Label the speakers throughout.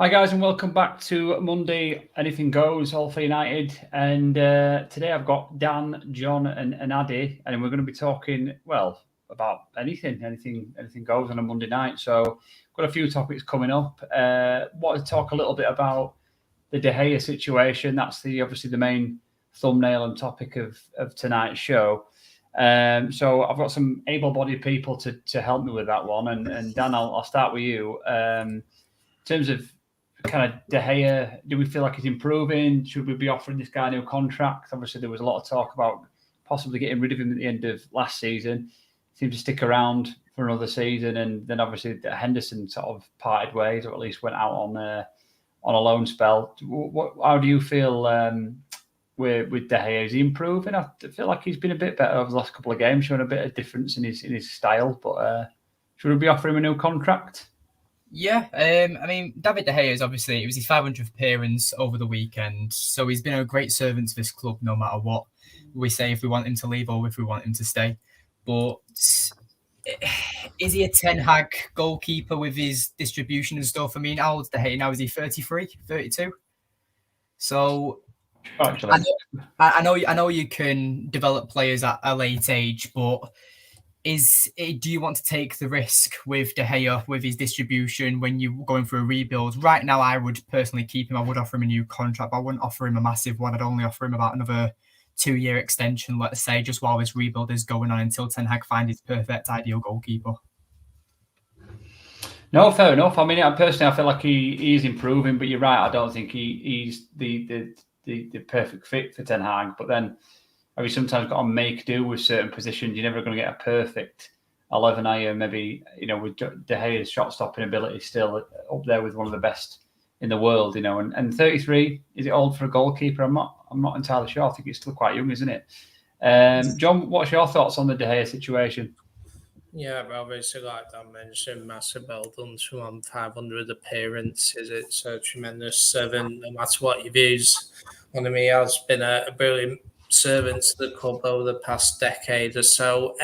Speaker 1: Hi guys, and welcome back to Monday Anything Goes, all for United. And today I've got Dan, John, and Addy, and we're going to be talking about anything goes on a Monday night. So got a few topics coming up. Want to talk a little bit about the DeGea situation. That's obviously the main thumbnail and topic of tonight's show. So I've got some able-bodied people to help me with that one. And Dan, I'll start with you. In terms of kind of DeGea, do we feel like he's improving? Should we be offering this guy a new contract? Obviously, there was a lot of talk about possibly getting rid of him at the end of last season. He seemed to stick around for another season, and then obviously Henderson sort of parted ways, or at least went out on a loan spell. How do you feel with DeGea? Is he improving? I feel like he's been a bit better over the last couple of games, showing a bit of difference in his style. But should we be offering him a new contract?
Speaker 2: Yeah, I mean, David De Gea is obviously, it was his 500th appearance over the weekend, so he's been a great servant to this club no matter what we say, if we want him to leave or if we want him to stay. But is he a Ten Hag goalkeeper with his distribution and stuff? I mean, how old's De Gea now? Is he 33, 32? So I know you can develop players at a late age, but do you want to take the risk with De Gea, with his distribution, when you're going for a rebuild? Right now, I would personally keep him. I would offer him a new contract, but I wouldn't offer him a massive one. I'd only offer him about another 2-year extension, let's say, just while this rebuild is going on, until Ten Hag finds his perfect, ideal goalkeeper.
Speaker 1: No, fair enough. I mean, personally, I feel like he is improving, but you're right. I don't think he's the perfect fit for Ten Hag. But then, have you sometimes got to make do with certain positions? You're never going to get a perfect 11, are you? Maybe, with De Gea's shot-stopping ability still up there with one of the best in the world, and 33, is it old for a goalkeeper? I'm not entirely sure. I think it's still quite young, isn't it? John, what's your thoughts on the De Gea situation?
Speaker 3: Yeah, obviously, like I mentioned, massive well done to him. 500 appearances. It's a tremendous servant, no matter what your views on him. He has been a brilliant servant to the club over the past decade or so.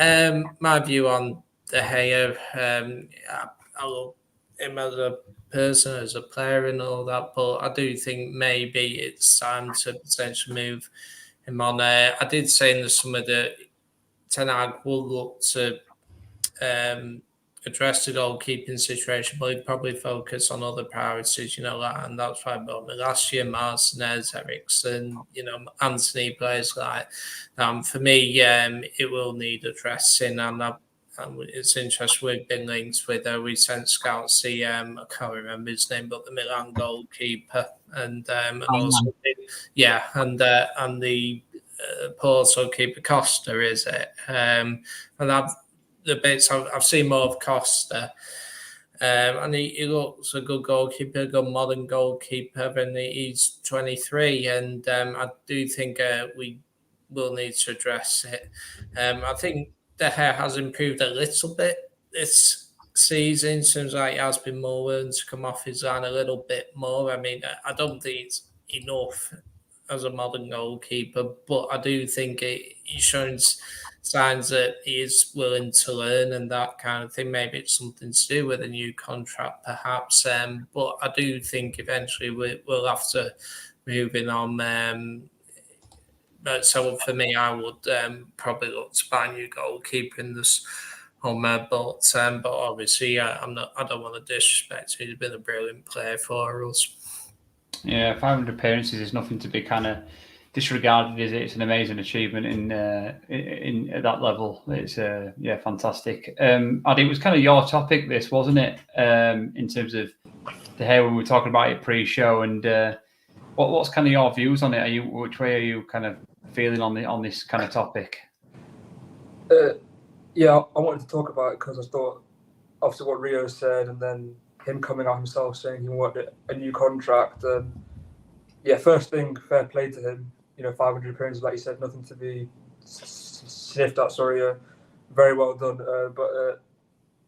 Speaker 3: My view on De Gea, I love him as a person, as a player, and all that, but I do think maybe it's time to potentially move him on. I did say in the summer that Ten Hag will look to address the goalkeeping situation, but he'd probably focus on other priorities, and that's why I bought me last year, Martinez, Ericsson, Anthony, players like for me, it will need addressing, and it's interesting, we've been linked with we sent scouts the I can't remember his name, but the Milan goalkeeper, and also and the Porto keeper Costa, is it? And the bits I've seen more of Costa, and he looks a good goalkeeper, a good modern goalkeeper, and he's 23, and I do think we will need to address it. I think De Gea has improved a little bit this season. Seems like he has been more willing to come off his line a little bit more. I mean, I don't think it's enough as a modern goalkeeper, but I do think he's shown signs that he is willing to learn and that kind of thing. Maybe it's something to do with a new contract, perhaps. But I do think eventually we'll have to move in on. So for me, I would probably look to buy a new goalkeeper in this summer. But obviously, I don't want to disrespect him. He's been a brilliant player for us.
Speaker 1: Yeah, 500 appearances is nothing to be kind of disregarded, is it? It's an amazing achievement in at that level. It's fantastic. Addy, it was kind of your topic, this, wasn't it? In terms of De Gea, when we were talking about it pre-show, and what's kind of your views on it? Which way are you kind of feeling on this kind of topic?
Speaker 4: Yeah, I wanted to talk about it because I thought, obviously, what Rio said, and then him coming out himself saying he wanted a new contract. First thing, fair play to him. 500 appearances, like you said, nothing to be sniffed at. Sorry, very well done. But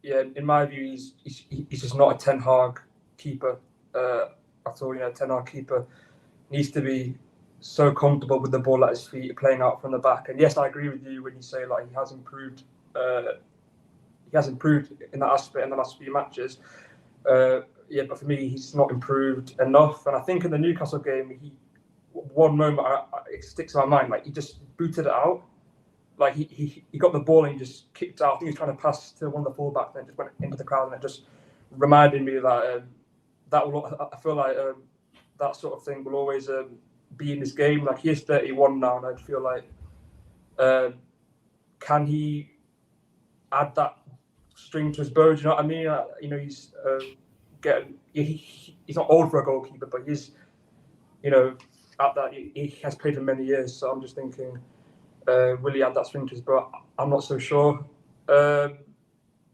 Speaker 4: in my view, he's just not a Ten Hag keeper at all. Ten Hag keeper needs to be so comfortable with the ball at his feet, playing out from the back. And yes, I agree with you when you say like he has improved. He has improved in that aspect in the last few matches. yeah, but for me, he's not improved enough. And I think in the Newcastle game, one moment it sticks in my mind, like he just booted it out. Like he got the ball and he just kicked out. I think he was trying to pass to one of the fullbacks and it just went into the crowd, and it just reminded me that I feel like that sort of thing will always be in this game. Like he is 31 now, and I feel like can he add that string to his bow? Do you know what I mean? You know, he's he's not old for a goalkeeper, but he's, you know, at that he has played for many years. So I'm just thinking, will he add that string to his bow? I'm not so sure.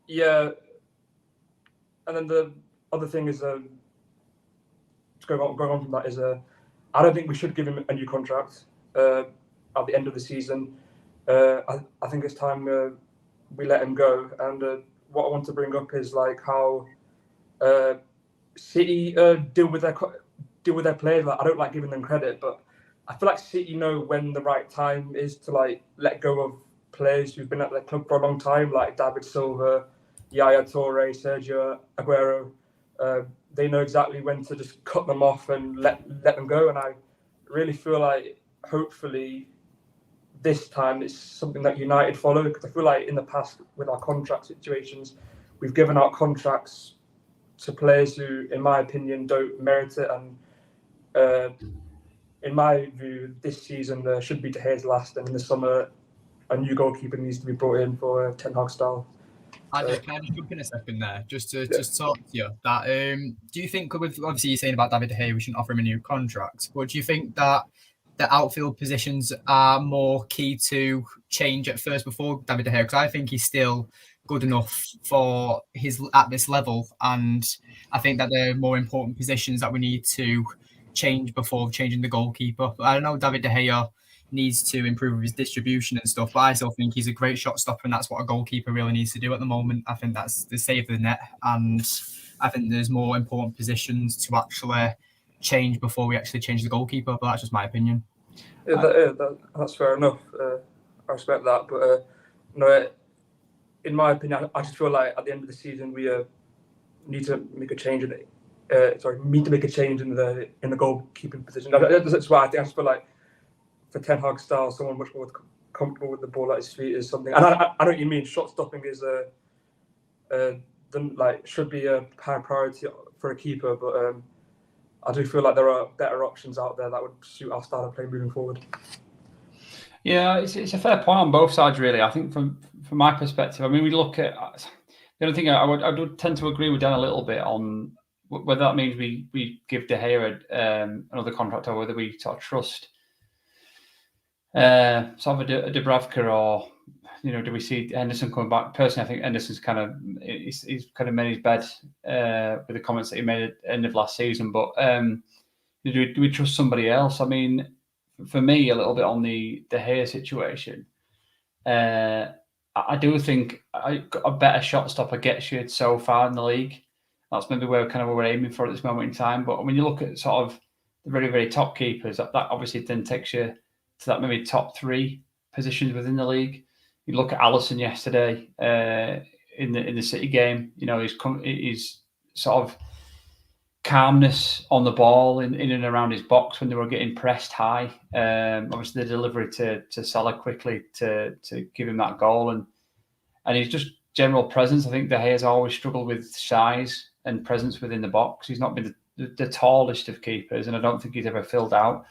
Speaker 4: Yeah, and then the other thing is going on from that is I don't think we should give him a new contract at the end of the season. I think it's time we let him go. And what I want to bring up is like how City deal with their players. Like, I don't like giving them credit, but I feel like City know when the right time is to like let go of players who've been at their club for a long time, like David Silva, Yaya Toure, Sergio Aguero. They know exactly when to just cut them off and let them go. And I really feel like hopefully this time it's something that United follow, because I feel like in the past with our contract situations, we've given out contracts to players who, in my opinion, don't merit it. And in my view, this season should be De Gea's last, and in the summer, a new goalkeeper needs to be brought in for Ten Hag style.
Speaker 2: Can I just jump in a second there, just to talk to you that do you think, with obviously you're saying about David De Gea, we shouldn't offer him a new contract, but do you think that the outfield positions are more key to change at first before David De Gea? Because I think he's still good enough for his at this level, and I think that they're more important positions that we need to change before changing the goalkeeper. But I don't know, David De Gea needs to improve his distribution and stuff, but I still think he's a great shot stopper, and that's what a goalkeeper really needs to do at the moment. I think that's the save the net, and I think there's more important positions to actually change before we actually change the goalkeeper, but that's just my opinion.
Speaker 4: That's fair enough. I respect that, but no, in my opinion, I just feel like at the end of the season we need to make a change in it. Need to make a change in the goalkeeping position. That's why I think I just feel like for Ten Hag style, someone much more comfortable with the ball at his feet is something. And I know what you mean. Shot stopping is should be a high priority for a keeper, but I do feel like there are better options out there that would suit our style of play moving forward.
Speaker 1: Yeah, it's a fair point on both sides, really. I think from my perspective, I mean, we look at the only thing I would tend to agree with Dan a little bit on whether that means we give De Gea another contract, or whether we sort of trust sort of a Dubravka, or do we see Henderson coming back? Personally, I think Henderson's he's kind of made his bed with the comments that he made at the end of last season. But do we trust somebody else? I mean, for me, a little bit on the De Gea situation, I do think a better shot stopper gets you so far in the league. That's maybe where we're aiming for at this moment in time. But when you look at sort of the very, very top keepers, that obviously then takes you to that maybe top 3 positions within the league. You look at Alisson yesterday in the City game. His sort of calmness on the ball in and around his box when they were getting pressed high. Obviously, the delivery to Salah quickly to give him that goal, and he's just general presence. I think De Gea's always struggled with size and presence within the box. He's not been the tallest of keepers, and I don't think he's ever filled out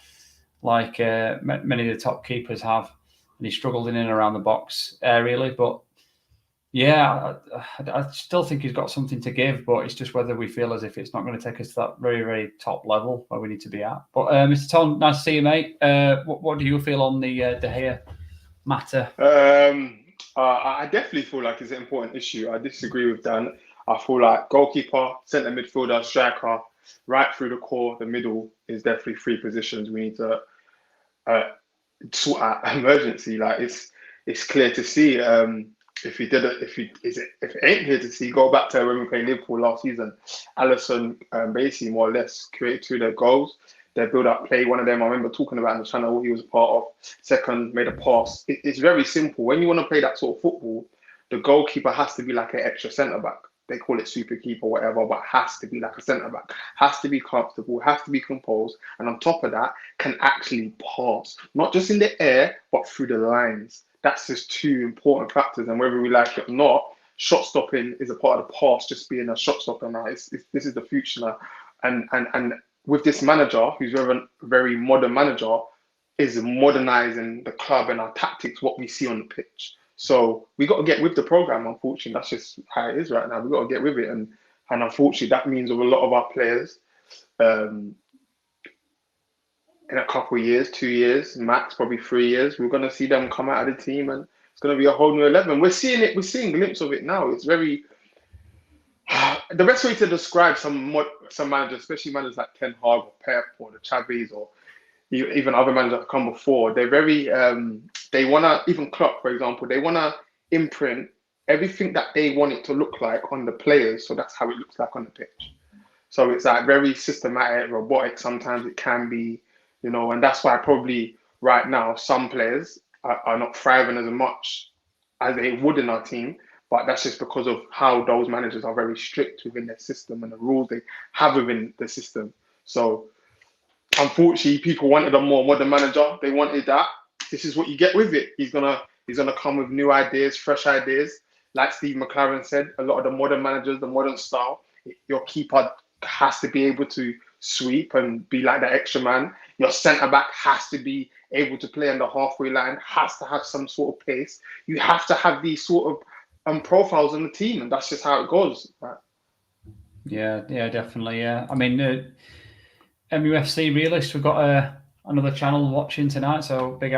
Speaker 1: like many of the top keepers have. And he struggled in and around the box aerially. But yeah, I still think he's got something to give, but it's just whether we feel as if it's not going to take us to that very, very top level where we need to be at. But Mr. Tom, nice to see you, mate. What do you feel on the De Gea matter?
Speaker 5: I definitely feel like it's an important issue. I disagree with Dan. I feel like goalkeeper, centre midfielder, striker, right through the core, the middle is definitely 3 positions we need to sort out emergency. Like it's clear to see. If it ain't clear to see, go back to when we played Liverpool last season. Alisson basically more or less created 2 of their goals. Their build-up play, one of them I remember talking about in the channel, he was a part of. Second, made a pass. It's very simple. When you want to play that sort of football, the goalkeeper has to be like an extra centre-back. they call it super keeper, whatever, but has to be like a centre back, has to be comfortable, has to be composed, and on top of that, can actually pass, not just in the air, but through the lines. That's just two important factors, and whether we like it or not, shot stopping is a part of the past. Just being a shot stopper now, this is the future now, and with this manager, who's a very modern manager, is modernizing the club and our tactics, what we see on the pitch. So we got to get with the program. Unfortunately, that's just how it is right now. We got to get with it, and unfortunately, that means with a lot of our players, in a couple of years, 2 years max, probably 3 years, we're going to see them come out of the team, and it's going to be a whole new 11. We're seeing it. We're seeing a glimpse of it now. It's very. The best way to describe some managers, especially managers like Ten Hag or Pep or the Chavis or even other managers that have come before, they're very, they want to, even Klopp, for example, they want to imprint everything that they want it to look like on the players. So that's how it looks like on the pitch. So it's like very systematic, robotic. Sometimes it can be, and that's why probably right now some players are not thriving as much as they would in our team. But that's just because of how those managers are very strict within their system and the rules they have within the system. So unfortunately, people wanted a more modern manager. They wanted that. This is what you get with it. He's gonna come with new ideas, fresh ideas. Like Steve McLaren said, a lot of the modern managers, the modern style, your keeper has to be able to sweep and be like the extra man. Your centre back has to be able to play on the halfway line, has to have some sort of pace. You have to have these sort of profiles on the team, and that's just how it goes. Right? Yeah,
Speaker 1: definitely. Yeah, I mean, MUFC Realist, we've got another channel watching tonight, so big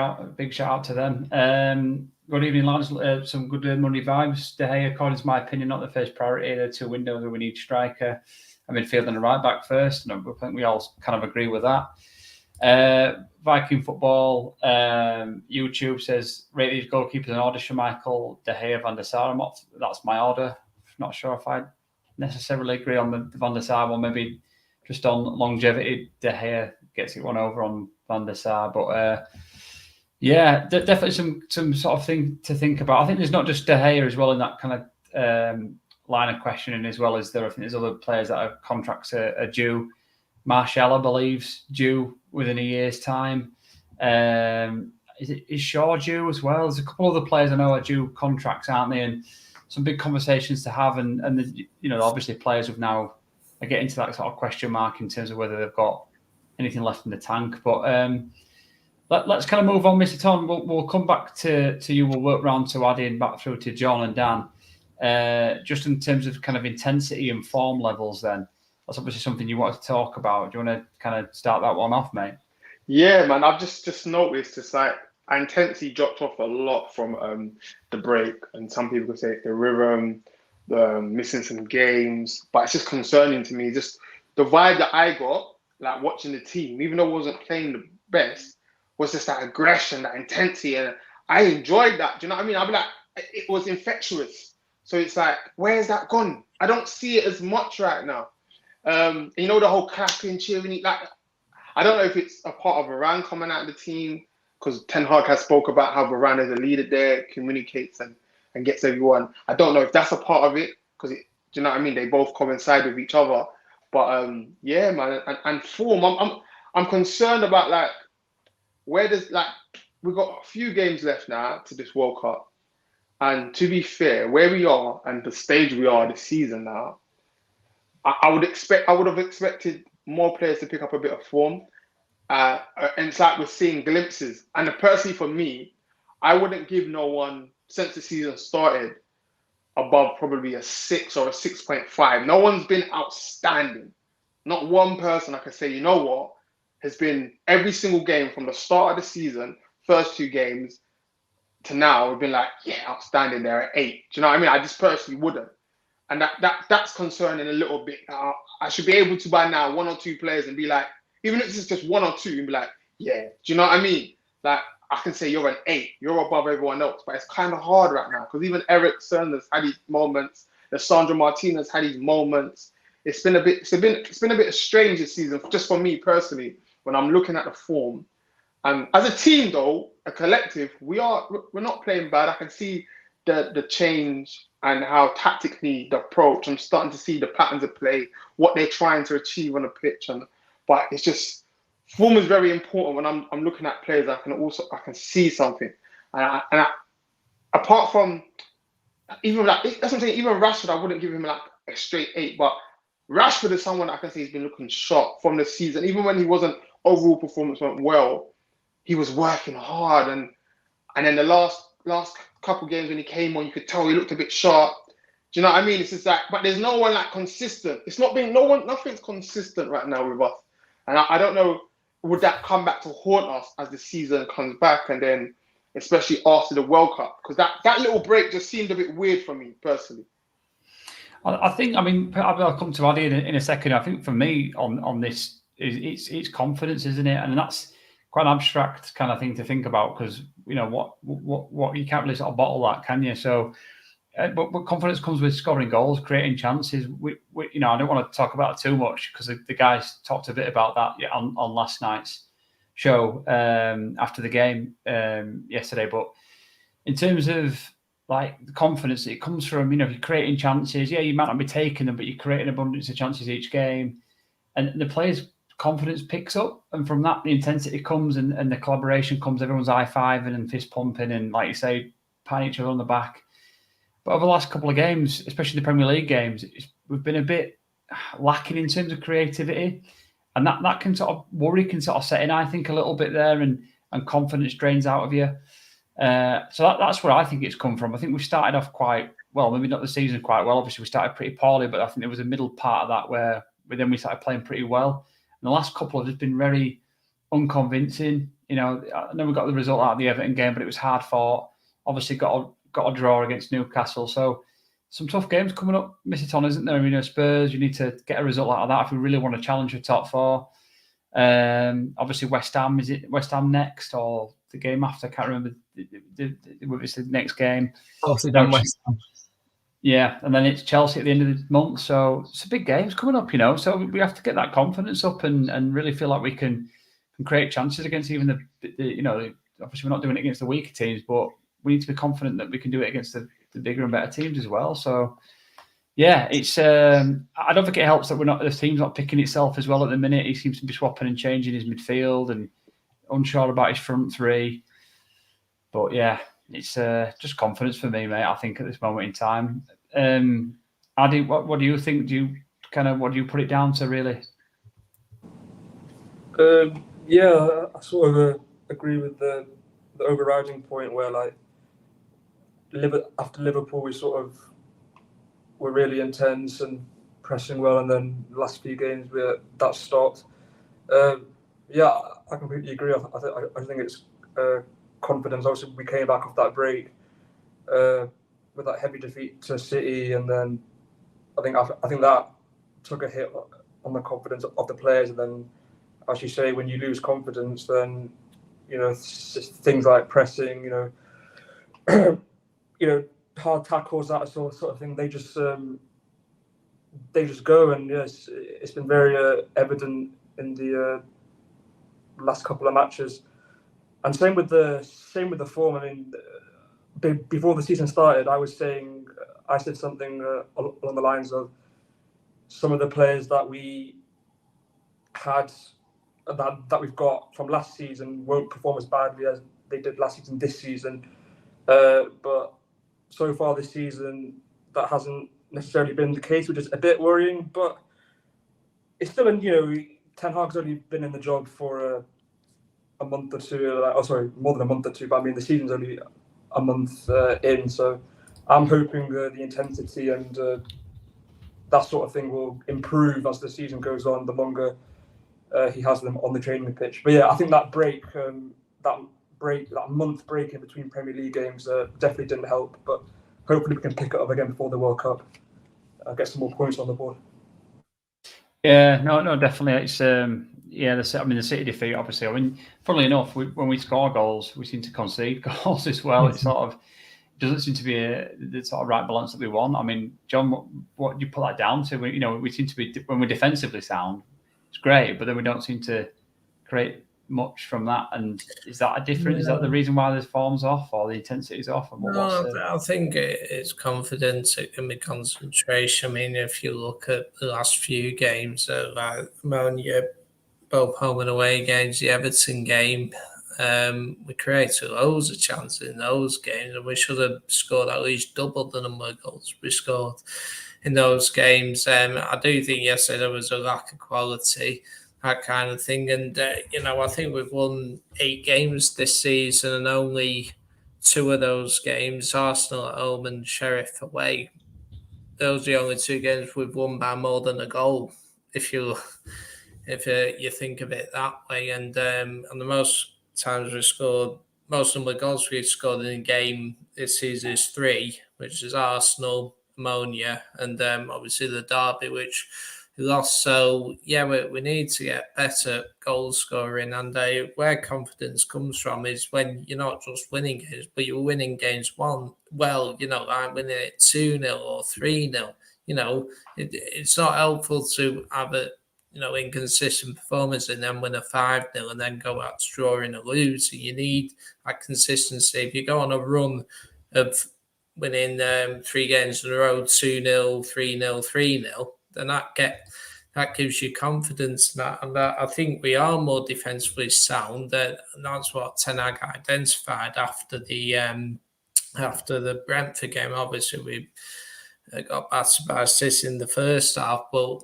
Speaker 1: shout out to them. Good evening, lads. Some good Monday vibes. De Gea, according to my opinion, not the first priority. There are two windows where we need striker, a midfield and a right back first. And I think we all kind of agree with that. Viking Football YouTube says rate these goalkeepers in order: Schmeichel, De Gea, Van der Sar. That's my order. Not sure if I necessarily agree on the Van der Sar one. Maybe just on longevity, De Gea gets it one over on Van der Sar. But definitely some sort of thing to think about. I think there's not just De Gea as well in that kind of line of questioning as well as there. I think there's other players that have contracts are due. Martial, I believe, due within a year's time. Is Shaw due as well? There's a couple of other players I know are due contracts, aren't they? And some big conversations to have. And obviously players have now are getting to that sort of question mark in terms of whether they've got anything left in the tank. But let's kind of move on, Mr. Tom. We'll come back to you. We'll work round to adding back through to John and Dan. Just in terms of kind of intensity and form levels then. That's obviously something you want to talk about. Do you want to kind of start that one off, mate?
Speaker 5: Yeah, man. I've just noticed it's like intensity dropped off a lot from the break, and some people could say it's the rhythm, the missing some games, but it's just concerning to me. Just the vibe that I got, like watching the team, even though I wasn't playing the best, was just that aggression, that intensity, and I enjoyed that. Do you know what I mean? I'd be like, it was infectious. So it's like, where's that gone? I don't see it as much right now. The whole clapping, cheering, like, I don't know if it's a part of Varane coming out of the team, because Ten Hag has spoke about how Varane is a leader there, communicates and gets everyone. I don't know if that's a part of it, because do you know what I mean? They both coincide with each other. But yeah, man, and form. I'm concerned about like where does we've got a few games left now to this World Cup, and to be fair, where we are and the stage we are this season now, I would have expected more players to pick up a bit of form. And it's like we're seeing glimpses. And personally for me, I wouldn't give no one, since the season started, above probably a 6 or a 6.5. No one's been outstanding. Not one person I can say, you know what, has been every single game from the start of the season, first 2 games, to now, we've been like, yeah, outstanding, they're at 8. Do you know what I mean? I just personally wouldn't. And that's concerning a little bit. I should be able to by now 1 or 2 players and be like, even if it's just 1 or 2, and be like, yeah, do you know what I mean? Like, I can say you're an 8, you're above everyone else, but it's kind of hard right now because even Eriksen has had his moments, Sandro Martinez had his moments. It's been a bit strange this season, just for me personally, when I'm looking at the form. As a team, though, a collective, we're not playing bad. I can see the change and how tactically the approach. I'm starting to see the patterns of play, what they're trying to achieve on the pitch, but it's just form is very important when I'm looking at players. I can see something, apart from even like that's what I'm saying. Even Rashford, I wouldn't give him like a straight 8, but Rashford is someone I can say he's been looking sharp from the season. Even when he wasn't overall performance went well, he was working hard, and then the last couple games when he came on, you could tell he looked a bit sharp. Do you know what I mean? It's just like, but there's no one like consistent. It's not being nothing's consistent right now with us, and I don't know, would that come back to haunt us as the season comes back, and then especially after the World Cup, because that little break just seemed a bit weird for me personally.
Speaker 1: I think, I mean, I'll come to Addy in a second. I think for me on this, it's confidence, isn't it? And that's quite an abstract kind of thing to think about, because you know what you can't really sort of bottle that, can you? So, but confidence comes with scoring goals, creating chances. We you know, I don't want to talk about it too much because the guys talked a bit about that on last night's show after the game yesterday. But in terms of like the confidence that it comes from, you know, you're creating chances. Yeah, you might not be taking them, but you're creating abundance of chances each game, and the players' confidence picks up, and from that the intensity comes, and the collaboration comes. Everyone's high-fiving and fist pumping, and like you say, patting each other on the back. But over the last couple of games, especially the Premier League games, we've been a bit lacking in terms of creativity, and that can sort of worry, can sort of set in, I think, a little bit there, and confidence drains out of you. So that's where I think it's come from. I think we started off quite well, maybe not the season quite well. Obviously, we started pretty poorly, but I think there was a middle part of that where then we started playing pretty well. And the last couple have just been very unconvincing. You know, I know we got the result out of the Everton game, but it was hard fought. Obviously, got a draw against Newcastle. So some tough games coming up, Miss it on, isn't there? You know, Spurs, you need to get a result out of that if we really want to challenge for top 4. Obviously, West Ham, is it West Ham next or the game after? I can't remember. It's the next game.
Speaker 2: Also done West Ham.
Speaker 1: Yeah, and then it's Chelsea at the end of the month. So it's a big games coming up, you know. So we have to get that confidence up and really feel like we can create chances against even the you know, obviously we're not doing it against the weaker teams, but we need to be confident that we can do it against the bigger and better teams as well. So yeah, it's I don't think it helps that the team's not picking itself as well at the minute. He seems to be swapping and changing his midfield and unsure about his front three. But yeah, it's just confidence for me, mate, I think, at this moment in time. Addy, what do you think? What do you put it down to, really?
Speaker 4: Yeah, I sort of agree with the overriding point where, like, after Liverpool, we sort of were really intense and pressing well, and then the last few games that stopped. Yeah, I completely agree. I think it's confidence. Obviously, we came back off that break with that heavy defeat to City, and then I think that took a hit on the confidence of the players. And then, as you say, when you lose confidence, then you know things like pressing, you know, hard tackles, that sort of thing. They just go, and yes, it's been very evident in the last couple of matches. And same with the form. I mean, before the season started, I said something along the lines of some of the players that we had that we've got from last season won't perform as badly as they did last season this season. But so far this season, that hasn't necessarily been the case, which is a bit worrying. But it's still, Ten Hag's only been in the job for a month or two. More than a month or two. But I mean, the season's only a month in, so I'm hoping the intensity and that sort of thing will improve as the season goes on. The longer he has them on the training pitch. But yeah, I think that month break in between Premier League games definitely didn't help. But hopefully we can pick it up again before the World Cup. Get some more points on the board.
Speaker 1: Yeah, no, definitely. It's the City defeat, obviously. I mean, funnily enough, when we score goals, we seem to concede goals as well. It sort of doesn't seem to be the sort of right balance that we want. I mean, John, what do you put that down to? We seem to be, when we're defensively sound, it's great, but then we don't seem to create much from that. And is that a difference? Is that the reason why the form's off or the intensity's off? And
Speaker 3: I think it's confidence. It can be concentration. I mean, if you look at the last few games, like Ammonia, both home and away games, the Everton game, we created loads of chances in those games, and we should have scored at least double the number of goals we scored in those games. I do think yesterday there was a lack of quality, that kind of thing. And, I think we've won 8 games this season, and only 2 of those games, Arsenal at home and Sheriff away, those are the only 2 games we've won by more than a goal, if you think of it that way. And the most times we scored, most number of goals we've scored in a game this season is 3, which is Arsenal, Ammonia, and obviously the derby, which we lost. So yeah, we need to get better goal scoring, and where confidence comes from is when you're not just winning games, but you're winning games like winning it 2-0 or 3-0. It's not helpful to have a inconsistent performance and then win a 5-0 and then go out drawing or losing. You need that consistency. If you go on a run of winning 3 games in a row, 2-0, 3-0, 3-0, then that gives you confidence in that. And I think we are more defensively sound. And that's what Ten Hag identified after the Brentford game. Obviously, we got battered by City in the first half, but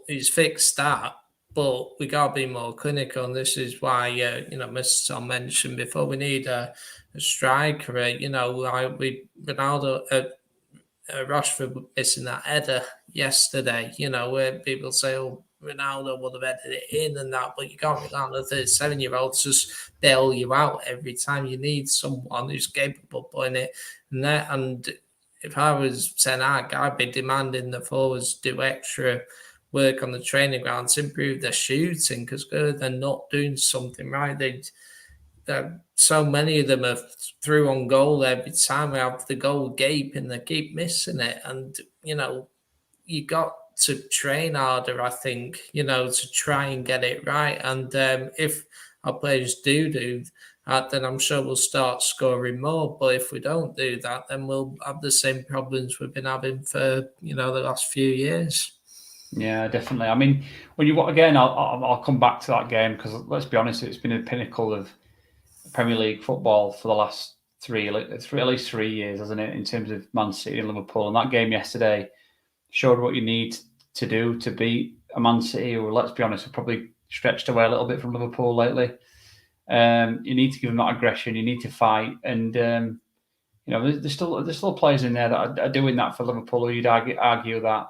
Speaker 3: he's fixed that. But we got to be more clinical, and this is why Mr. Tom mentioned before, we need a striker. Like Ronaldo, Rashford missing that header yesterday. Where people say, "Oh, Ronaldo would have headed it in," and that, but you can't rely on a 37-year-old to just bail you out every time. You need someone who's capable of putting it in there. And if I was Ten Hag, I'd be demanding the forwards do extra work on the training grounds, improve their shooting, because they're not doing something right. So many of them are through on goal every time. We have the goal gape and they keep missing it. And, you got to train harder, I think, to try and get it right. And if our players do that, then I'm sure we'll start scoring more. But if we don't do that, then we'll have the same problems we've been having for, the last few years.
Speaker 1: Yeah, definitely. I mean, when you again, I'll come back to that game because let's be honest, it's been a pinnacle of Premier League football for the last at least 3 years, hasn't it? In terms of Man City and Liverpool, and that game yesterday showed what you need to do to beat a Man City, who, let's be honest, have probably stretched away a little bit from Liverpool lately. You need to give them that aggression. You need to fight, and there's still players in there that are doing that for Liverpool. Who you'd argue that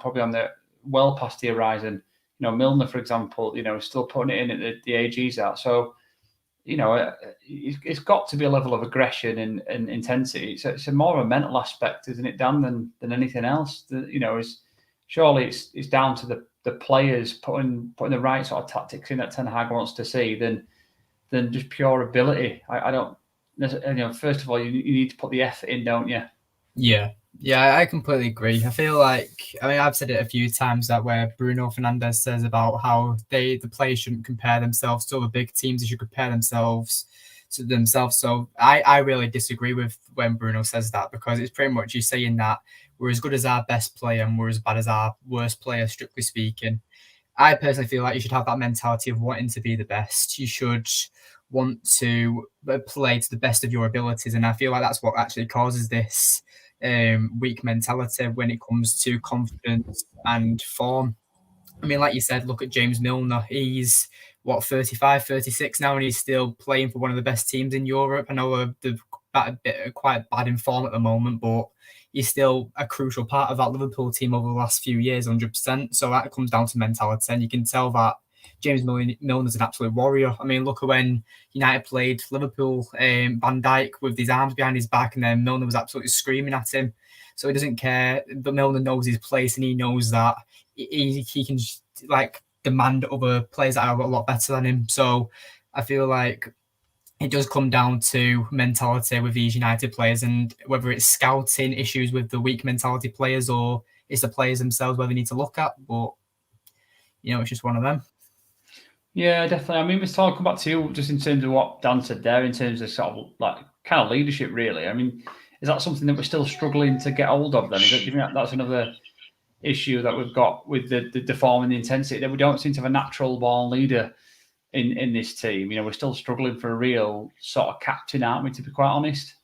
Speaker 1: probably on the well past the horizon. Milner, for example, still putting it in at the age he's at. So, it's got to be a level of aggression and intensity. So it's a more of a mental aspect, isn't it, Dan, than anything else? Surely it's down to the players putting the right sort of tactics in that Ten Hag wants to see than just pure ability. I don't. First of all, you need to put the effort in, don't you?
Speaker 2: Yeah, I completely agree. I feel like, I've said it a few times that where Bruno Fernandes says about how the players shouldn't compare themselves to other big teams, they should compare themselves to themselves. So I really disagree with when Bruno says that, because it's pretty much you saying that we're as good as our best player and we're as bad as our worst player, strictly speaking. I personally feel like you should have that mentality of wanting to be the best. You should want to play to the best of your abilities, and I feel like that's what actually causes this weak mentality when it comes to confidence and form. Like you said, look at James Milner. He's 35, 36 now, and he's still playing for one of the best teams in Europe. I know they're quite bad in form at the moment, but he's still a crucial part of that Liverpool team over the last few years, 100%. So that comes down to mentality, and you can tell that James Milner's an absolute warrior. Look at when United played Liverpool, Van Dijk with his arms behind his back, and then Milner was absolutely screaming at him. So he doesn't care, but Milner knows his place, and he knows that he can demand other players that are a lot better than him. So I feel like it does come down to mentality with these United players, and whether it's scouting issues with the weak mentality players or it's the players themselves where they need to look at. But it's just one of them.
Speaker 1: Yeah, definitely. I mean, Mr. I'll come back to you just in terms of what Dan said there, in terms of sort of like kind of leadership, really. I mean, is that something that we're still struggling to get hold of then? Do you think that's another issue that we've got with the form and the intensity, that we don't seem to have a natural born leader in this team? You know, we're still struggling for a real sort of captain, aren't we, to be quite honest?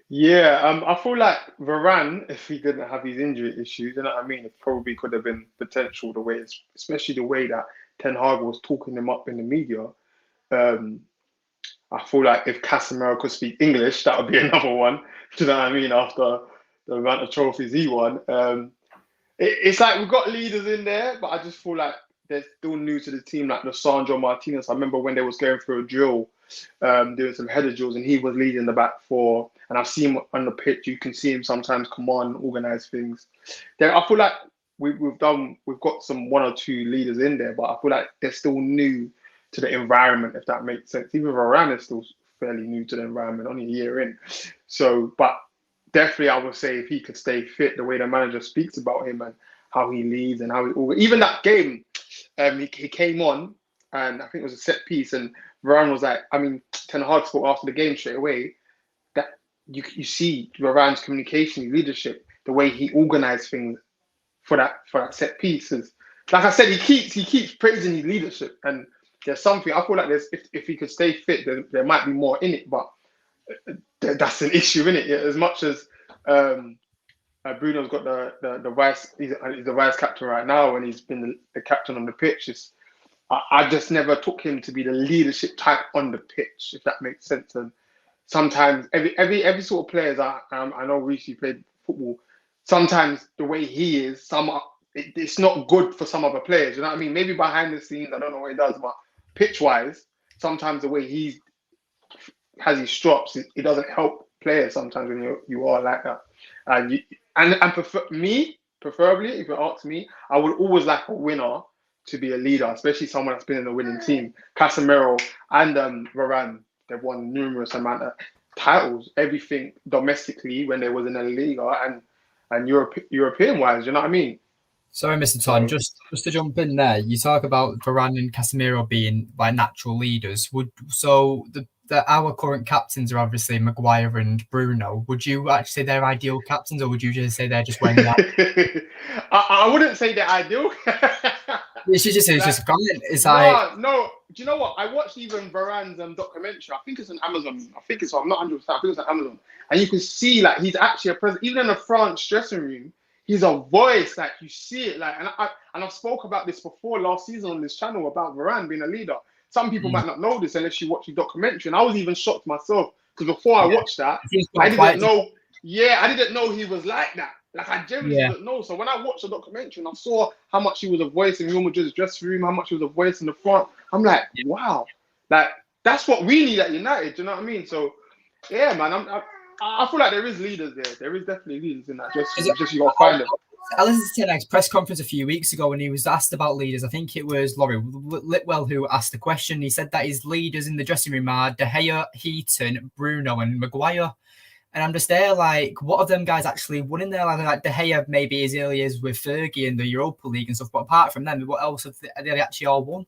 Speaker 5: Yeah, I feel like Varane, if he didn't have his injury issues, you know what I mean, it probably could have been potential the way, especially the way that Ten Hag was talking him up in the media. Um, I feel like if Casemiro could speak English, that would be another one. Do you know what I mean? After the amount of trophies he won, it's like we've got leaders in there, but I just feel like they're still new to the team, like Lissandro Martinez. I remember when they was going through a drill, doing some header drills, and he was leading the back four. And I've seen him on the pitch. You can see him sometimes command, organize things. I feel like we've got some one or two leaders in there, but I feel like they're still new to the environment, if that makes sense. Even Varane is still fairly new to the environment, only a year in. So, but definitely, I would say if he could stay fit, the way the manager speaks about him and how he leads and how even that game, he came on and I think it was a set piece, and Varane was like, I mean, Ten Hag spoke after the game straight away that you see Varane's communication, leadership, the way he organized things for that set piece. Is, like I said, he keeps praising his leadership, and there's something I feel like there's if he could stay fit, there might be more in it, but that's an issue, isn't it? Yeah, as much as Bruno's got the vice, he's the vice captain right now, and he's been the captain on the pitch. I just never took him to be the leadership type on the pitch, if that makes sense. And sometimes every sort of players I know Rishi played football. Sometimes the way he is, it's not good for some other players. You know what I mean? Maybe behind the scenes, I don't know what he does, but pitch wise, sometimes the way he has his strops, it doesn't help players sometimes when you are like that. Preferably, if you ask me, I would always like a winner to be a leader, especially someone that's been in a winning team. Casemiro and Varane, they've won numerous amount of titles, everything domestically when they was in the Liga and European wise. You know what I mean?
Speaker 2: Sorry, Mr. Ton, just to jump in there, you talk about Varane and Casemiro being like natural leaders. Our current captains are obviously Maguire and Bruno. Would you actually say they're ideal captains, or would you just say they're just wearing out?
Speaker 5: I wouldn't say they're ideal.
Speaker 2: It's just a comment.
Speaker 5: No. Do you know what? I watched even Varane's documentary. I think it's on Amazon. I'm not 100%. I think it's on Amazon. And you can see like he's actually a presence. Even in the France dressing room, he's a voice. Like you see it. Like, and I've spoke about this before last season on this channel about Varane being a leader. Some people might not know this unless you watch the documentary. And I was even shocked myself because before I watched that, I didn't know. Yeah, I didn't know he was like that. Like I genuinely didn't know. So when I watched the documentary and I saw how much he was a voice in Real Madrid's dressing room, how much he was a voice in the front, I'm like, wow, like that's what we need at United. Do you know what I mean? So yeah, man, I feel like there is leaders there. There is definitely leaders in that dressing room. Just you gotta find them.
Speaker 2: I listened to Ten Hag's press conference a few weeks ago when he was asked about leaders. I think it was Laurie Litwell who asked the question. He said that his leaders in the dressing room are DeGea, Heaton, Bruno, and Maguire. And I'm just there like, what of them guys actually won in there? Like DeGea maybe as early as with Fergie in the Europa League and stuff. But apart from them, what else have they actually all won?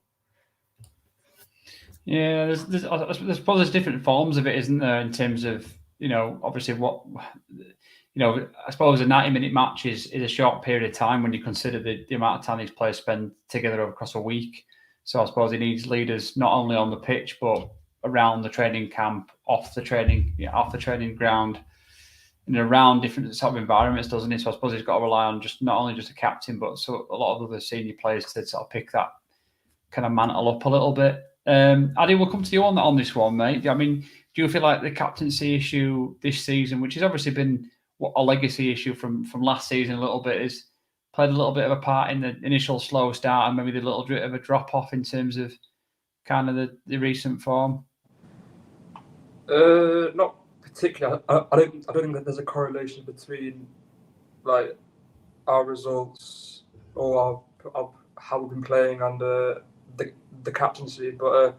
Speaker 1: Yeah, there's probably different forms of it, isn't there? In terms of, you know, obviously what, you know, I suppose a 90-minute match is a short period of time when you consider the amount of time these players spend together across a week. So I suppose he needs leaders not only on the pitch but around the training camp, off the training ground, and around different sort of environments, doesn't he? So I suppose he's got to rely on not only a captain, but so a lot of other senior players to sort of pick that kind of mantle up a little bit. Addy, we'll come to you on this one, mate. I mean, do you feel like the captaincy issue this season, which has obviously been a legacy issue from last season a little bit, has played a little bit of a part in the initial slow start and maybe the little bit of a drop off in terms of kind of the recent form?
Speaker 4: Not particularly. I don't think that there's a correlation between like our results or how we've been playing and the captaincy, but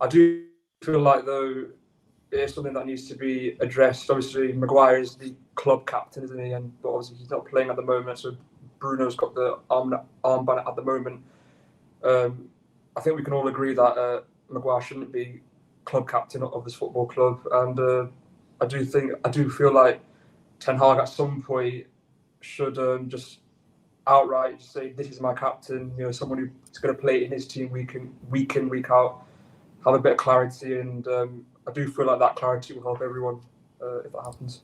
Speaker 4: I do feel like though it is something that needs to be addressed. Obviously, Maguire is the club captain, isn't he? But obviously he's not playing at the moment, so Bruno's got the armband at the moment. I think we can all agree that Maguire shouldn't be club captain of this football club, and I do feel like Ten Hag at some point should just outright say, "This is my captain." Someone who's going to play in his team week in, week out, have a bit of clarity, and I do feel like that clarity will help everyone if that happens.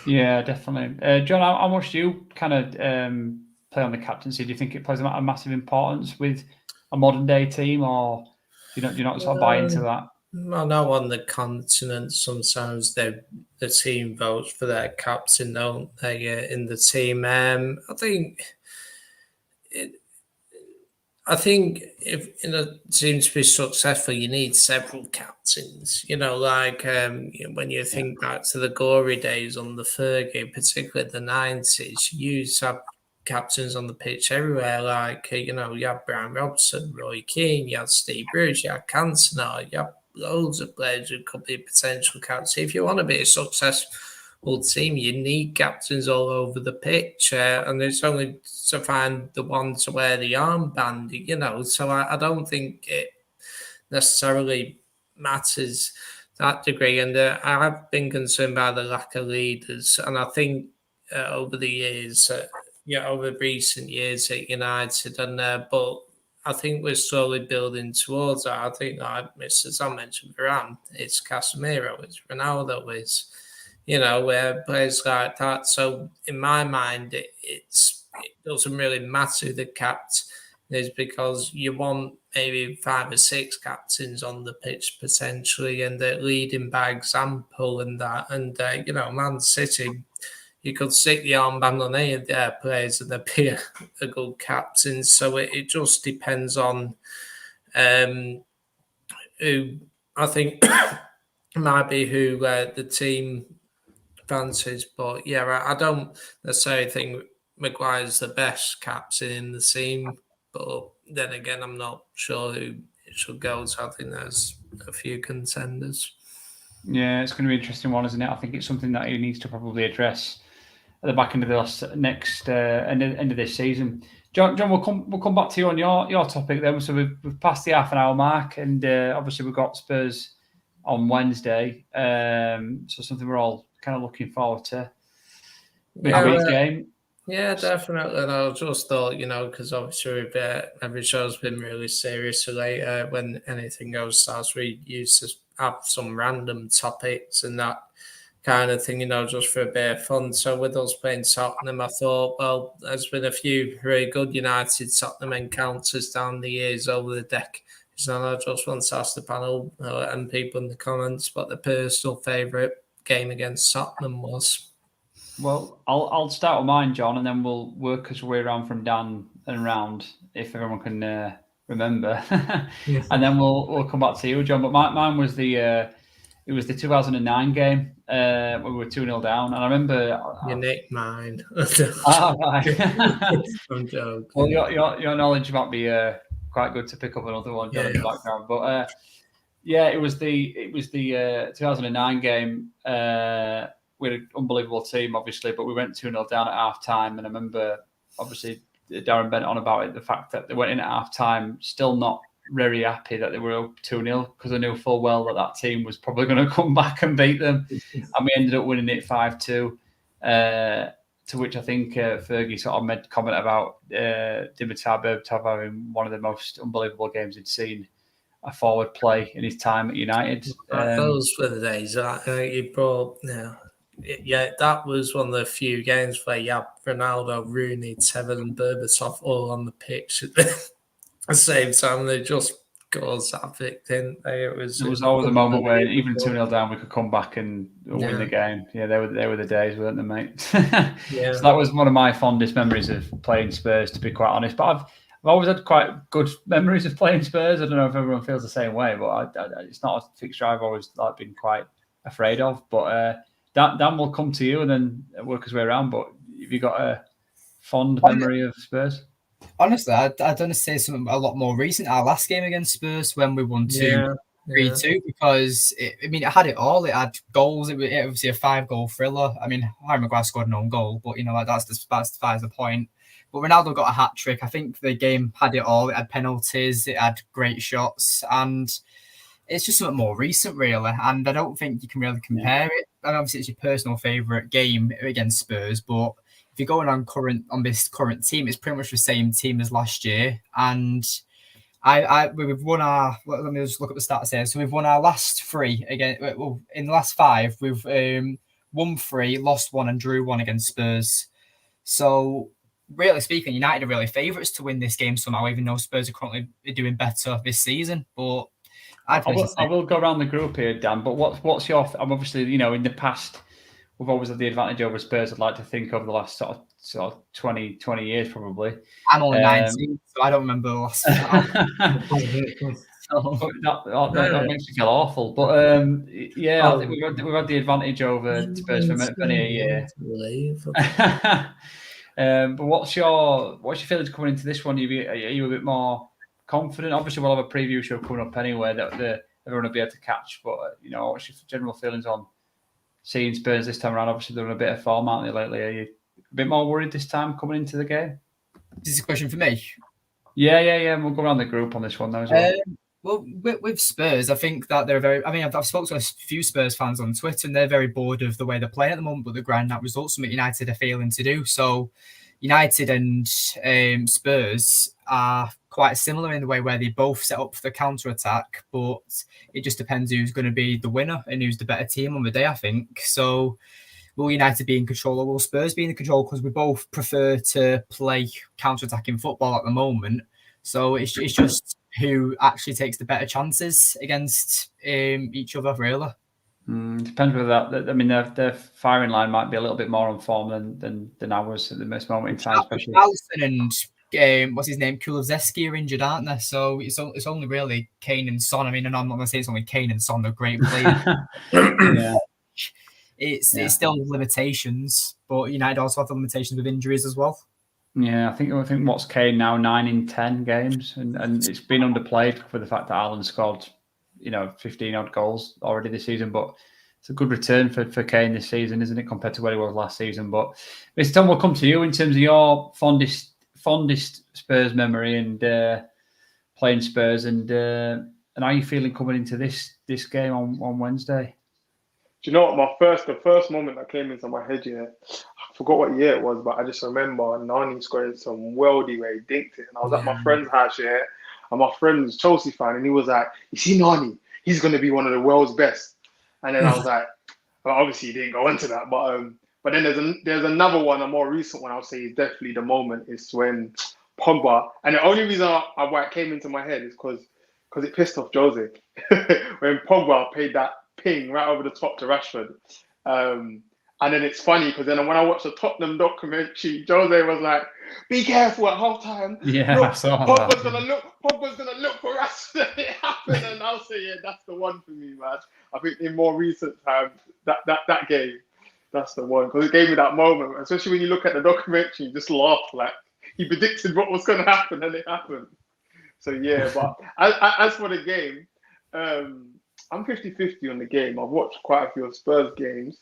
Speaker 1: Yeah, definitely. John, how much do you kind of play on the captaincy? Do you think it plays a massive importance with a modern day team, or do you not sort of buy into that?
Speaker 3: I know on the continent sometimes the team votes for their captain, don't they? In the team, I think if in a team to be successful, you need several captains. When you think back to the glory days on the Fergie, particularly the 90s, you used to have captains on the pitch everywhere. You had Brian Robson, Roy Keane, you had Steve Bruce, you had Cantona, you had loads of players who could be potential captains. If you want to be a successful team, you need captains all over the pitch, and it's only to find the one to wear the armband, so I don't think it necessarily matters that degree, and I have been concerned by the lack of leaders, and I think over the years, over recent years at United, and but I think we're slowly building towards that. I think, as I mentioned, Varane, it's Casemiro, it's Ronaldo, it's where players like that. So in my mind, it doesn't really matter who the captain is, because you want maybe 5 or 6 captains on the pitch potentially, and they're leading by example and that. And Man City, you could stick the armband on any of their players and they'd be a good captain. So it just depends on who I think might be who the team fancies. But yeah, I don't necessarily think Maguire's the best captain in the team. But then again, I'm not sure who it should go to. I think there's a few contenders.
Speaker 1: Yeah, it's going to be an interesting one, isn't it? I think it's something that he needs to probably address at the back end of the next end of this season. John, we'll come back to you on your topic then. So we've passed the half an hour mark, and obviously we've got Spurs on Wednesday. So something we're all kind of looking forward to. Midweek game.
Speaker 3: Yeah, definitely. I just thought, because obviously every show's been really serious today. When anything goes starts, we used to have some random topics and that kind of thing, just for a bit of fun. So with us playing Tottenham, I thought, well, there's been a few very good United Tottenham encounters down the years over the decade. So I just want to ask the panel and people in the comments what their personal favourite game against Tottenham was.
Speaker 1: Well, I'll start with mine, John, and then we'll work our way around from Dan and round if everyone can remember, and then we'll come back to you, John. But mine was the 2009 game when we were 2-0 down, and I remember
Speaker 3: you nicked mine.
Speaker 1: Right.
Speaker 3: I'm joking.
Speaker 1: Well, your knowledge might be quite good to pick up another one, John, in the background. But it was the 2009 game. We had an unbelievable team, obviously, but we went 2-0 down at half time. And I remember, obviously, Darren bent on about it, the fact that they went in at half time still not very happy that they were up 2-0, because I knew full well that team was probably going to come back and beat them. And we ended up winning it 5-2, to which I think Fergie sort of made comment about Dimitar Berbatov having one of the most unbelievable games he'd seen a forward play in his time at United.
Speaker 3: Those were the days that you brought. Yeah, that was one of the few games where you had Ronaldo, Rooney, Tevez, and Berbatov all on the pitch at the same time. They just caused havoc, didn't they? It was
Speaker 1: always a moment where even 2-0 down, we could come back and win the game. Yeah, they were the days, weren't they, mate? Yeah. So that was one of my fondest memories of playing Spurs, to be quite honest. But I've always had quite good memories of playing Spurs. I don't know if everyone feels the same way, but it's not a fixture I've always been quite afraid of. But Dan will come to you and then work his way around. But have you got a fond memory of Spurs?
Speaker 2: Honestly, I'd want to say something a lot more recent. Our last game against Spurs when we won 3-2, because it had it all. It had goals. It was obviously a 5-goal thriller. I mean, Harry Maguire scored an own goal, but that's the point. But Ronaldo got a hat trick. I think the game had it all. It had penalties, it had great shots, and it's just something more recent, really. And I don't think you can really compare it. And obviously, it's your personal favourite game against Spurs, but if you're going on this current team, it's pretty much the same team as last year. And we've won our. Let me just look at the stats here. So we've won our last 3 again. Well, in the last 5, we've won 3, lost 1, and drew 1 against Spurs. So, really speaking, United are really favourites to win this game somehow, even though Spurs are currently doing better this season. But
Speaker 1: I will go around the group here, Dan. But what's your? I'm obviously, in the past, we've always had the advantage over Spurs. I'd like to think over the last sort of 20 years, probably.
Speaker 2: I'm only 19, so I don't remember the last.
Speaker 1: That makes me feel awful. But I think we've had the advantage over Spurs for many a year. But what's your feelings coming into this one? Are you a bit more confident? Obviously, we'll have a preview show coming up anyway that everyone will be able to catch. But what's your general feelings on seeing Spurs this time around? Obviously, they're in a bit of form, aren't they, lately? Are you a bit more worried this time coming into the game?
Speaker 2: This is a question for me.
Speaker 1: Yeah. We'll go around the group on this one now as well.
Speaker 2: Well, with Spurs, I think that they're very. I mean, I've spoken to a few Spurs fans on Twitter, and they're very bored of the way they're playing at the moment. But they're grinding out results, something United are failing to do. So, United and Spurs are quite similar in the way where they both set up for the counter attack, but it just depends who's going to be the winner and who's the better team on the day, I think. So, will United be in control or will Spurs be in control? Because we both prefer to play counter attacking football at the moment. So it's just who actually takes the better chances against each other, really.
Speaker 1: Depends whether that. I mean, their firing line might be a little bit more on form than ours at the most moment in time, especially.
Speaker 2: Alisson and what's his name, Kulusevski are injured, aren't they? So it's only really Kane and Son. I mean, and I'm not going to say it's only Kane and Son, they're great players.
Speaker 1: Yeah.
Speaker 2: It's still limitations, but United also have the limitations with injuries as well.
Speaker 1: Yeah, I think what's Kane now 9 in 10 games, and it's been underplayed for the fact that Ireland scored 15 odd goals already this season. But it's a good return for Kane this season, isn't it, compared to where he was last season? But Mr. Tom, we'll come to you in terms of your fondest Spurs memory and playing Spurs, and how are you feeling coming into this game on Wednesday?
Speaker 5: Do you know what? The first moment that came into my head, I forgot what year it was, but I just remember Nani scoring some worldie where he dinked it. And I was at my friend's house, and my friend was a Chelsea fan, and he was like, "You see Nani? He's going to be one of the world's best." And then I was like, well, obviously he didn't go into that, but then there's another one, a more recent one. I'll say is definitely the moment is when Pogba, and the only reason why it came into my head is because it pissed off Jose when Pogba paid that ping right over the top to Rashford. And then it's funny because then when I watched the Tottenham documentary, Jose was like, "Be careful at halftime.
Speaker 1: Yeah,
Speaker 5: look,
Speaker 1: I saw
Speaker 5: Pogba's
Speaker 1: that.
Speaker 5: Pogba's gonna look for Rashford." And it happened, and I'll say, that's the one for me, man. I think in more recent times, that game, that's the one because it gave me that moment, especially when you look at the documentary, you just laugh like he predicted what was gonna happen, and it happened. So yeah, but as for the game, I'm 50-50 on the game. I've watched quite a few of Spurs games.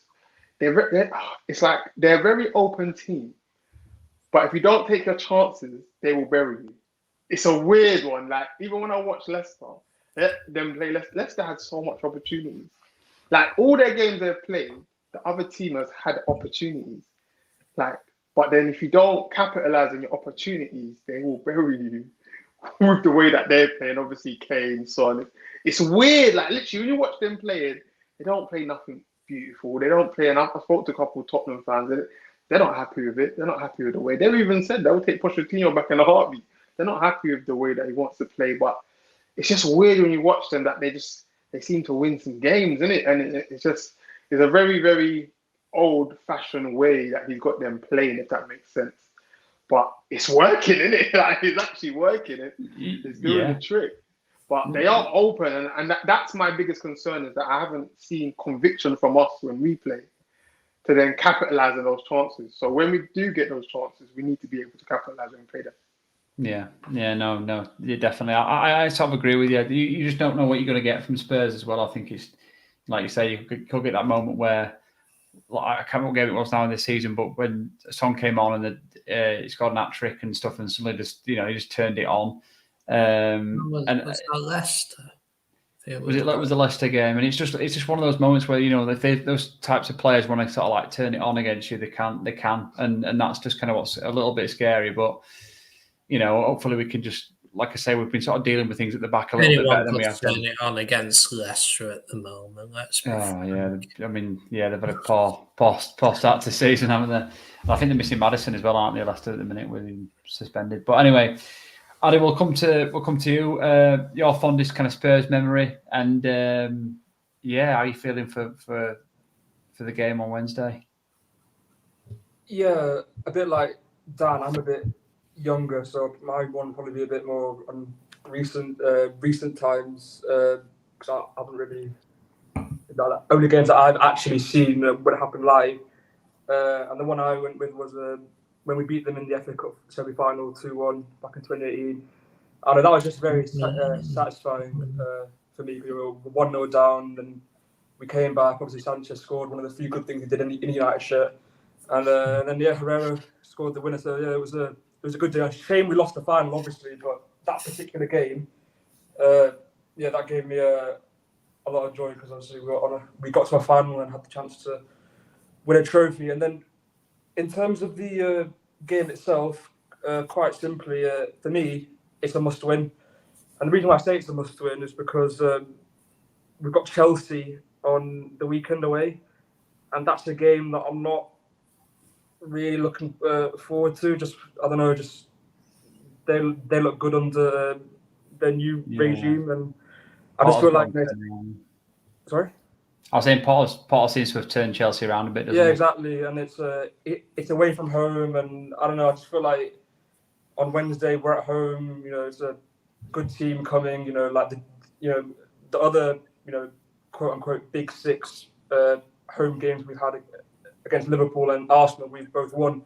Speaker 5: It's like they're a very open team, but if you don't take your chances, they will bury you. It's a weird one. Like even when I watch Leicester, them play Leicester had so much opportunities. Like all their games they've played, the other team has had opportunities. Like, but then if you don't capitalize on your opportunities, they will bury you with the way that they're playing. Obviously, Kane, Son. It's weird. Like literally, when you watch them playing, they don't play nothing beautiful. They don't play enough. I spoke to a couple of Tottenham fans. They're not happy with it. They're not happy with the way. They've even said they'll take Pochettino back in a heartbeat. They're not happy with the way that he wants to play. But it's just weird when you watch them that they seem to win some games, isn't it? And it's a very, very old-fashioned way that he's got them playing, if that makes sense. But it's working, isn't it? Like, it's actually working. It's doing the trick. But they are open, and that's my biggest concern is that I haven't seen conviction from us when we play to then capitalize on those chances. So when we do get those chances, we need to be able to capitalize and play them.
Speaker 1: Yeah, no, yeah, definitely. I sort of agree with you. You just don't know what you're going to get from Spurs as well. I think it's like you say, you could get that moment where I can't remember what game it was now in this season, but when Son came on and he's got an hat trick and stuff, and suddenly just he just turned it on.
Speaker 3: Was
Speaker 1: and
Speaker 3: that Leicester?
Speaker 1: was the Leicester game? And it's just one of those moments where if those types of players want to sort of like turn it on against you, they can, and that's just kind of what's a little bit scary. But hopefully we can just, like I say, we've been sort of dealing with things at the back a little bit better than we have done.
Speaker 3: Turn it on against Leicester at the moment.
Speaker 1: I mean, they've had a poor start to the season, haven't they? I think they're missing Maddison as well, aren't they? Leicester at the minute with him suspended. But anyway, Adi, we'll come to you. Your fondest kind of Spurs memory, and how are you feeling for the game on Wednesday?
Speaker 4: Yeah, a bit like Dan. I'm a bit younger, so my one will probably be a bit more on recent times, because I haven't really only games that I've actually seen when it happened live, and the one I went with was when we beat them in the FA Cup semi-final 2-1 back in 2018. I know that was just very satisfying for me. We were 1-0 down, and we came back. Obviously, Sanchez scored, one of the few good things he did in the United shirt, and then Herrera scored the winner. So it was a good day. Shame we lost the final, obviously, but that particular game, that gave me a lot of joy, because obviously we got to a final and had the chance to win a trophy. And then in terms of the game itself, quite simply, for me, it's a must-win. And the reason why I say it's a must-win is because we've got Chelsea on the weekend away, and that's a game that I'm not really looking forward to. Just they look good under their new regime, and I just feel like sorry.
Speaker 1: I was saying Porto seems to have turned Chelsea around a bit, doesn't it?
Speaker 4: Yeah, exactly, and it's away from home, and I don't know. I just feel like on Wednesday we're at home. It's a good team coming. Like the other quote unquote big six home games we've had against Liverpool and Arsenal, we've both won.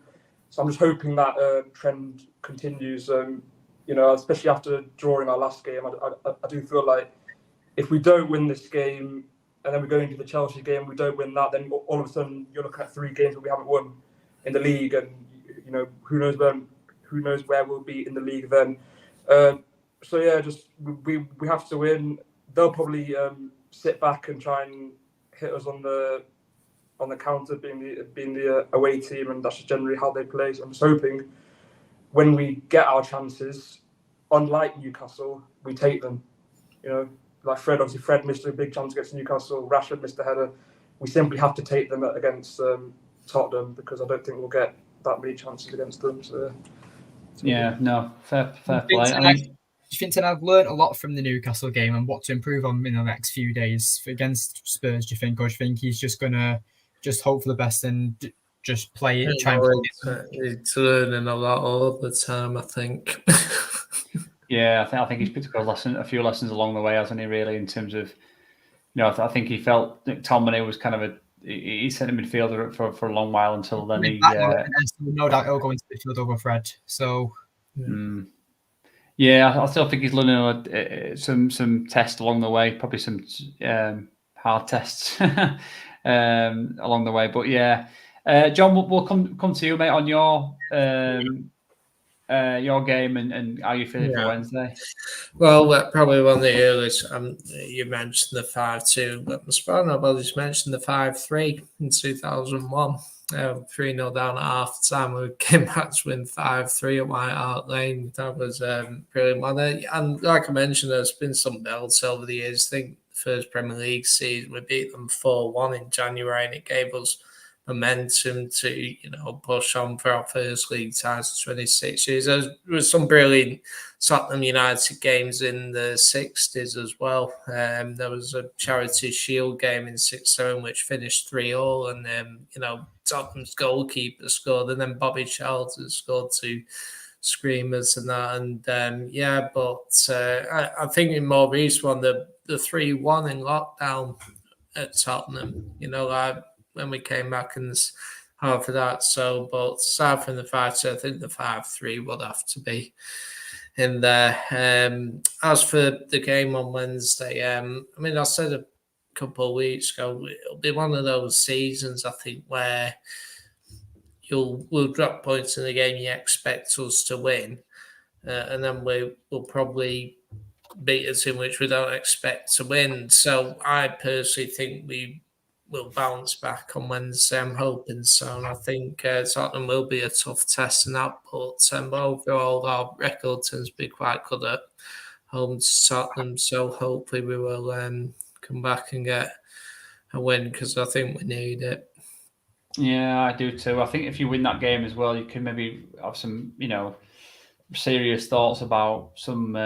Speaker 4: So I'm just hoping that trend continues. Especially after drawing our last game, I do feel like if we don't win this game and then we go into the Chelsea game, we don't win that, then all of a sudden you're looking at 3 games that we haven't won in the league, and who knows where we'll be in the league then. Just we have to win. They'll probably sit back and try and hit us on the counter, being the away team, and that's just generally how they play. So I'm just hoping when we get our chances, unlike Newcastle, we take them. Like Fred missed a big chance against Newcastle. Rashford missed a header. We simply have to take them against Tottenham, because I don't think we'll get that many chances against them. So fair play.
Speaker 2: Do you think Ten Hag learned a lot from the Newcastle game and what to improve on in the next few days against Spurs, do you think? Or do you think he's just going to hope for the best and just play it?
Speaker 3: He's learning a lot all the time, I think.
Speaker 1: I think he's picked up a few lessons along the way, hasn't he, really, in terms of, I think he felt that Tomine was kind of he sent a midfielder for a long while until then
Speaker 2: no doubt he'll go into midfield over Fred. So...
Speaker 1: I still think he's learning some tests along the way, probably some hard tests along the way. But John, we'll come to you, mate, on your game and how you feeling for Wednesday.
Speaker 3: Well, probably one of the earliest. You mentioned the 5-2, but I'm surprised nobody's mentioned the 5-3 in 2001. 3-0 down at half time. We came back to win 5-3 at White Hart Lane. That was brilliant. And like I mentioned, there's been some belts over the years. I think the first Premier League season, we beat them 4-1 in January, and it gave us momentum to, push on for our first league title 26 years. There was some brilliant Tottenham United games in the 60s as well. There was a Charity Shield game in 6-7 which finished 3-3, and then Tottenham's goalkeeper scored, and then Bobby Charlton scored 2 screamers and that. And I think in more recent one, the 3-1 in lockdown at Tottenham, when we came back in half of that. So, but aside from the 5-2, I think the 5-3 would have to be in there. As for the game on Wednesday, I said a couple of weeks ago, it'll be one of those seasons, I think, where we'll drop points in the game you expect us to win, and then we'll probably beat a team which we don't expect to win. So I personally think we will bounce back on Wednesday. I'm hoping so, and I think Tottenham will be a tough test in that. But overall, our record tends to be quite good at home to Tottenham. So hopefully we will come back and get a win, because I think we need it.
Speaker 1: Yeah, I do too. I think if you win that game as well, you can maybe have some, serious thoughts about some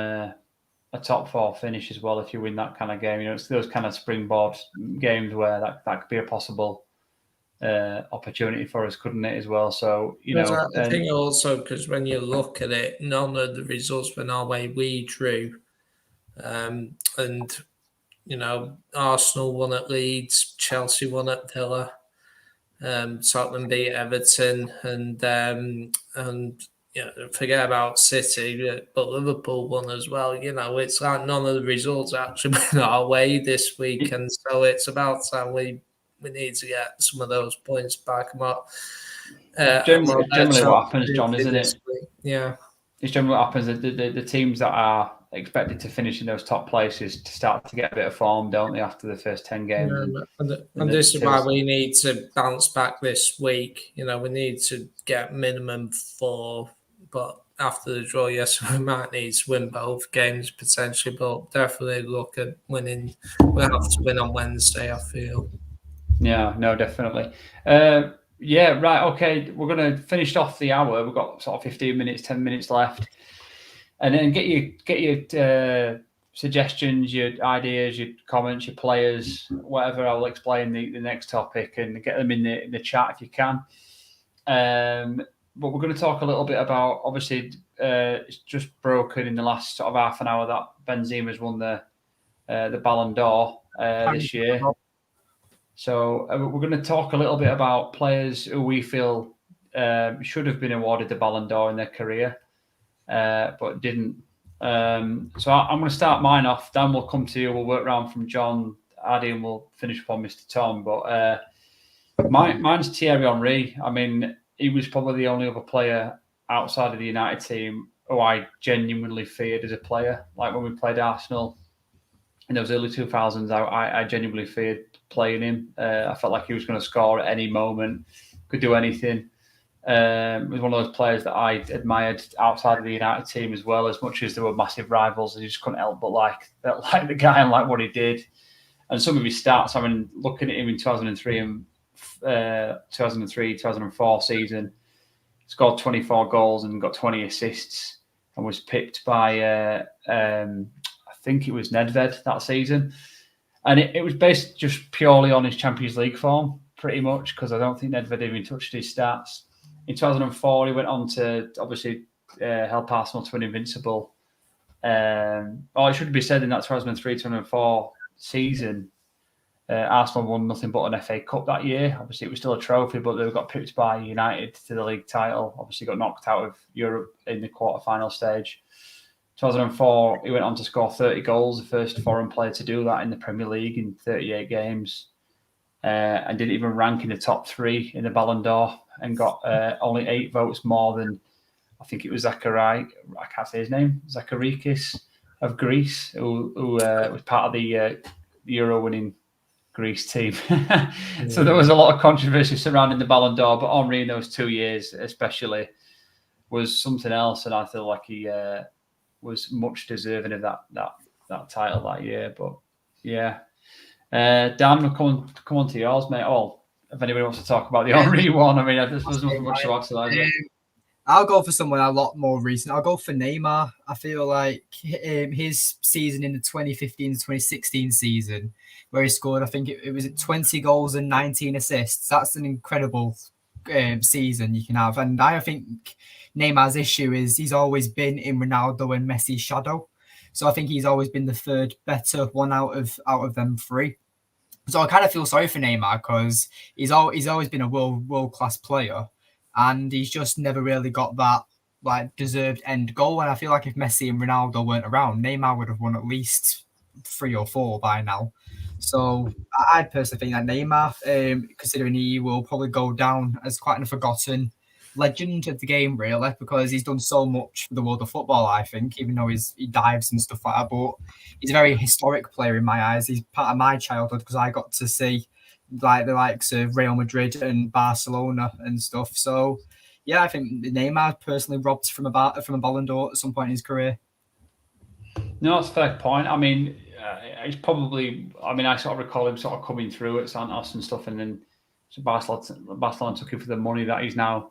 Speaker 1: a top 4 finish as well. If you win that kind of game, it's those kind of springboard games where that could be a possible opportunity for us, couldn't it, as well? So
Speaker 3: I think also, because when you look at it, none of the results went our way. We drew, and Arsenal won at Leeds, Chelsea won at Villa. Tottenham beat Everton, and forget about City, but Liverpool won as well. It's like none of the results actually went our way this week, and so it's about time we need to get some of those points back.
Speaker 1: Generally what happens, John, isn't it?
Speaker 3: Yeah.
Speaker 1: It's generally what happens. The teams that are expected to finish in those top places to start to get a bit of form, don't they, after the first 10 games?
Speaker 3: And this is why we need to bounce back this week. We need to get minimum 4, but after the draw, yes, we might need to win both games potentially, but definitely look at winning. We'll have to win on Wednesday, I feel.
Speaker 1: Yeah, no, definitely. Yeah, right, okay. We're going to finish off the hour. We've got sort of 15 minutes, 10 minutes left. And then get your suggestions, your ideas, your comments, your players, whatever. I'll explain the next topic and get them in the chat if you can. But we're going to talk a little bit about, obviously, it's just broken in the last sort of half an hour that Benzema's won the Ballon d'Or this year. So we're going to talk a little bit about players who we feel should have been awarded the Ballon d'Or in their career, but didn't. So I'm going to start mine off. Dan will come to you. We'll work around from John, Addy, and we'll finish upon Mr. Tom. But mine's Thierry Henry. I mean, he was probably the only other player outside of the United team who I genuinely feared as a player. Like when we played Arsenal in those early 2000s, I genuinely feared playing him. I felt like he was going to score at any moment, could do anything. He was one of those players that I admired outside of the United team as well. As much as they were massive rivals, I just couldn't help but like the guy and like what he did. And some of his stats, I mean, looking at him in 2003 and 2004 season, scored 24 goals and got 20 assists, and was picked by I think it was Nedved that season. And it was based just purely on his Champions League form, pretty much, because I don't think Nedved even touched his stats. In 2004, he went on to obviously help Arsenal to win Invincible. It should be said in that 2003-2004 season, Arsenal won nothing but an FA Cup that year. Obviously, it was still a trophy, but they got picked by United to the league title. Obviously, got knocked out of Europe in the quarter-final stage. 2004, he went on to score 30 goals, the first foreign player to do that in the Premier League in 38 games, and didn't even rank in the top 3 in the Ballon d'Or, and got only 8 votes more than, I think it was I can't say his name, Zacharakis of Greece, who was part of the Euro-winning Greece team. So there was a lot of controversy surrounding the Ballon d'Or, but Henry in those 2 years especially was something else, and I feel like he was much deserving of that title that year. But yeah, Dan, we'll come on to yours, mate. If anybody wants to talk about the Henry one, I mean, there's nothing much to add to that.
Speaker 2: I'll go for someone a lot more recent. I'll go for Neymar. I feel like his season in the 2015-2016 season, where he scored, I think it was 20 goals and 19 assists. That's an incredible season you can have. And I think Neymar's issue is he's always been in Ronaldo and Messi's shadow. So I think he's always been the third better one out of them 3. So I kind of feel sorry for Neymar because he's always been a world class player, and he's just never really got that like deserved end goal. And I feel like if Messi and Ronaldo weren't around, Neymar would have won at least 3 or 4 by now. So I personally think that Neymar, considering he will probably go down as quite a forgotten legend of the game, really, because he's done so much for the world of football, I think, even though he dives and stuff like that. But he's a very historic player in my eyes. He's part of my childhood because I got to see like the likes of Real Madrid and Barcelona and stuff. So yeah, I think Neymar personally robbed from a Ballon d'Or at some point in his career.
Speaker 1: No, that's a fair point. I mean, it's probably. I mean, I sort of recall him sort of coming through at Santos and stuff, and then Barcelona took him for the money that he's now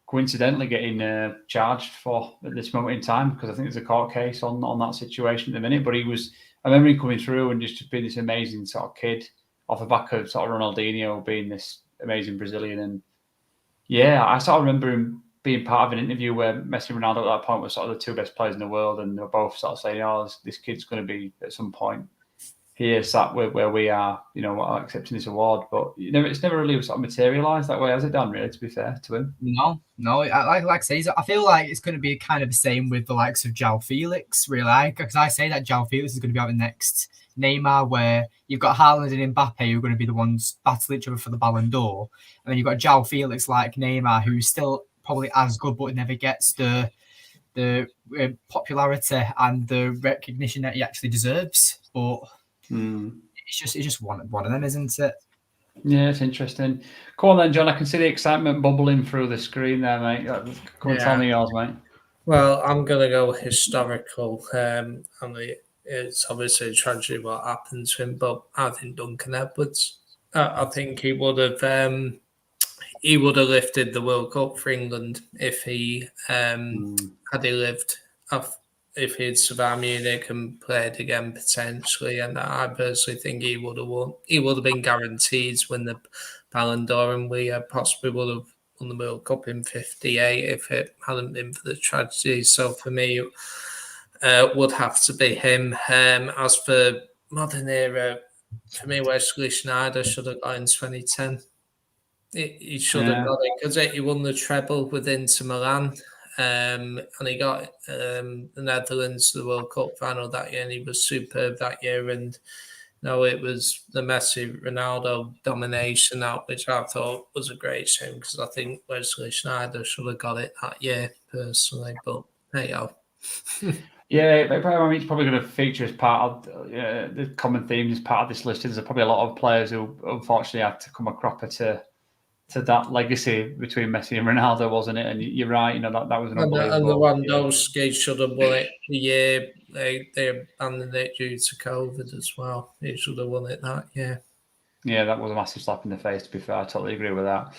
Speaker 1: coincidentally getting charged for at this moment in time, because I think there's a court case on that situation at the minute. But he was. I remember him coming through and just being this amazing sort of kid off the back of sort of Ronaldinho being this amazing Brazilian. And yeah, I sort of remember him being part of an interview where Messi and Ronaldo at that point were sort of the two best players in the world, and they were both sort of saying, "Oh, this kid's going to be at some point here, sat where we are, accepting this award." But it's never really sort of materialised that way, has it, Dan? Really, to be fair to him.
Speaker 2: No. Like I say, I feel like it's going to be kind of the same with the likes of João Felix, really, because I say that João Felix is going to be out next Neymar, where you've got Haaland and Mbappe who are going to be the ones battling each other for the Ballon d'Or, and then you've got João Felix like Neymar, who's still probably as good but never gets the popularity and the recognition that he actually deserves. But it's just one of them, isn't it?
Speaker 1: Yeah, it's interesting. Come on then, John. I can see the excitement bubbling through the screen there, mate. Come on, tell me yours, mate.
Speaker 3: Well, I'm going to go historical. It's obviously a tragedy what happened to him, but I think Duncan Edwards. I think he would have lifted the World Cup for England if he had he lived. If he'd survived Munich and played again potentially, and I personally think he would have won. He would have been guaranteed to win the Ballon d'Or, and we possibly would have won the World Cup in '58 if it hadn't been for the tragedy. So for me, would have to be him. As for modern era, for me, Wesley Sneijder should have got in 2010. He should have got it because he won the treble with Inter Milan. And he got the Netherlands to the World Cup final that year, and he was superb that year. And it was the Messi Ronaldo domination out, which I thought was a great shame because I think Wesley Sneijder should have got it that year personally. But hey,
Speaker 1: yeah, I mean, it's probably going to feature as part of the common themes as part of this list. There's probably a lot of players who unfortunately had to come a cropper to that legacy between Messi and Ronaldo, wasn't it? And you're right, that was an unbelievable.
Speaker 3: And Lewandowski should have won it the year they abandoned it due to COVID as well. He should have won it that year.
Speaker 1: Yeah, that was a massive slap in the face, to be fair. I totally agree with that.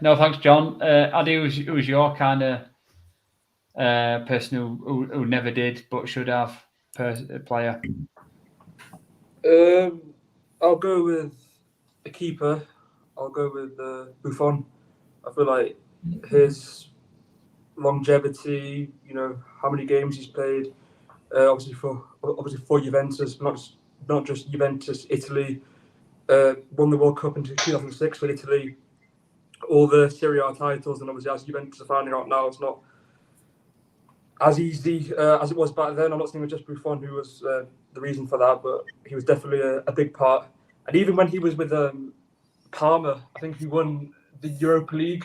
Speaker 1: No, thanks, John. Adi, who's your kind of person who never did but should have player?
Speaker 4: I'll go with a keeper. I'll go with Buffon. I feel like his longevity, how many games he's played, obviously for Juventus, not just Juventus, Italy, won the World Cup in 2006 with Italy, all the Serie A titles, and obviously as Juventus are finding out now, it's not as easy as it was back then. I'm not saying it was just Buffon who was the reason for that, but he was definitely a big part. And even when he was with Parma, I think he won the Europa League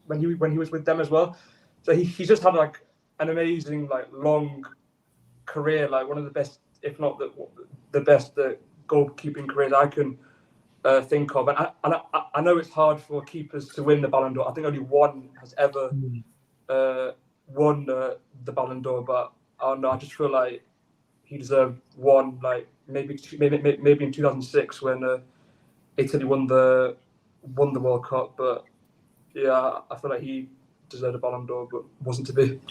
Speaker 4: when he was with them as well. So he's just had like an amazing long career, like one of the best, if not the best goalkeeping careers I can think of. And I know it's hard for keepers to win the Ballon d'Or. I think only one has ever won the Ballon d'Or, but I don't know. I just feel like he deserved one, like maybe in 2006 when Italy won the World Cup. But yeah, I feel like he deserved a Ballon d'Or, but wasn't to be.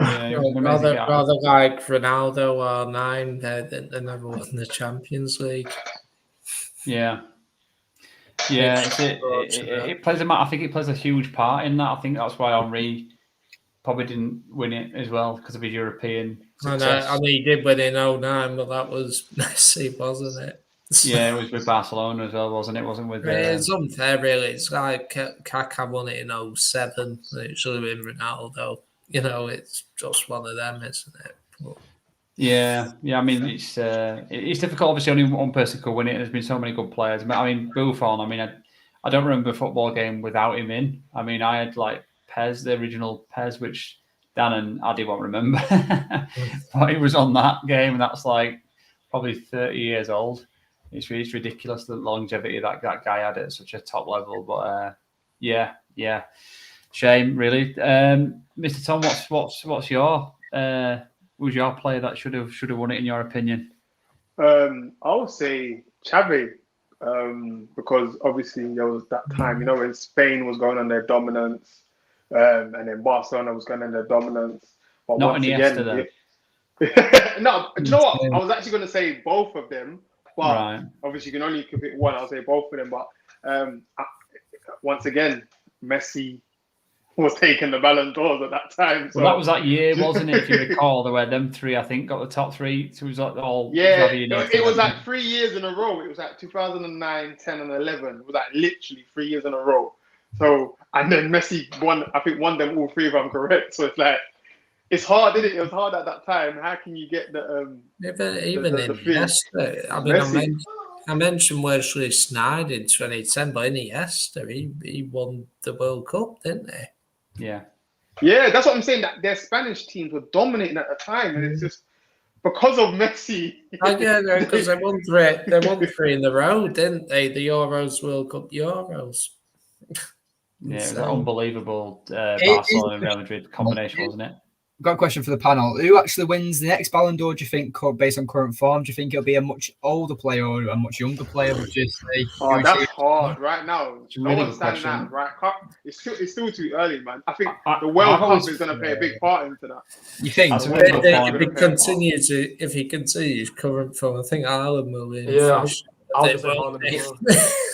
Speaker 1: Yeah,
Speaker 3: rather like Ronaldo or Nine, they never won the Champions League.
Speaker 1: Yeah. It plays I think it plays a huge part in that. I think that's why Henry probably didn't win it as well because of his European success.
Speaker 3: And he did win in 2009, but that was Messi, wasn't it?
Speaker 1: Yeah, it was with Barcelona as well, wasn't it? It wasn't with.
Speaker 3: It's unfair, really. It's like Kaká won it in 2007. It should have been Ronaldo. It's just one of them, isn't it? But...
Speaker 1: Yeah. I mean, it's difficult. Obviously, only one person could win it. There's been so many good players. I mean, Buffon. I mean, I don't remember a football game without him in. I mean, I had like Pez, the original Pez, which Dan and Addy won't remember, but he was on that game, and that's like probably 30 years old. It's ridiculous the longevity that guy had at such a top level. But yeah, shame really. Mr. Tom, what's your who's your player that should have won it in your opinion?
Speaker 5: I would say Xavi, because obviously there was that time, when Spain was going on their dominance, and then Barcelona was going on their dominance. But
Speaker 1: Not
Speaker 5: once
Speaker 1: Iniesta,
Speaker 5: again,
Speaker 1: though.
Speaker 5: do you know what? I was actually going to say both of them, but
Speaker 1: Right.
Speaker 5: obviously you can only pick one. I'll say both of them. But once again, Messi was taking the Ballon d'Ors at that time. So
Speaker 1: Well, that was that year, wasn't it? If you recall, there were them three, I think, got the top three. So it was like all
Speaker 5: it was like 3 years in a row. It was like 2009, 10, and 11. It was like literally 3 years in a row. So, and then Messi won them all three if I'm correct. So it's like, it's hard, isn't it? It was hard at that time. How can you get the
Speaker 3: even in Iniesta? I mean, I mentioned Wesley Sneijder in 2010, but in Iniesta, he won the World Cup, didn't he?
Speaker 1: Yeah.
Speaker 5: Yeah, that's what I'm saying. That their Spanish teams were dominating at the time, and it's just because of Messi.
Speaker 3: Yeah, because they won three in a row, didn't they? The Euros, World Cup, Euros.
Speaker 1: Yeah, it was an unbelievable Barcelona and Real Madrid combination, wasn't it?
Speaker 2: Got a question for the panel. Who actually wins the next Ballon d'Or, do you think, based on current form? Do you think it'll be a much older player or a much younger player? Would you say?
Speaker 5: Oh, that's hard right now.
Speaker 1: Really
Speaker 5: no one's standing
Speaker 1: question.
Speaker 5: out, right? It's still too early, man. I think the World Cup is going to play a big part into that.
Speaker 2: You think?
Speaker 3: If he continues current form, I think Ireland will win.
Speaker 4: Yeah,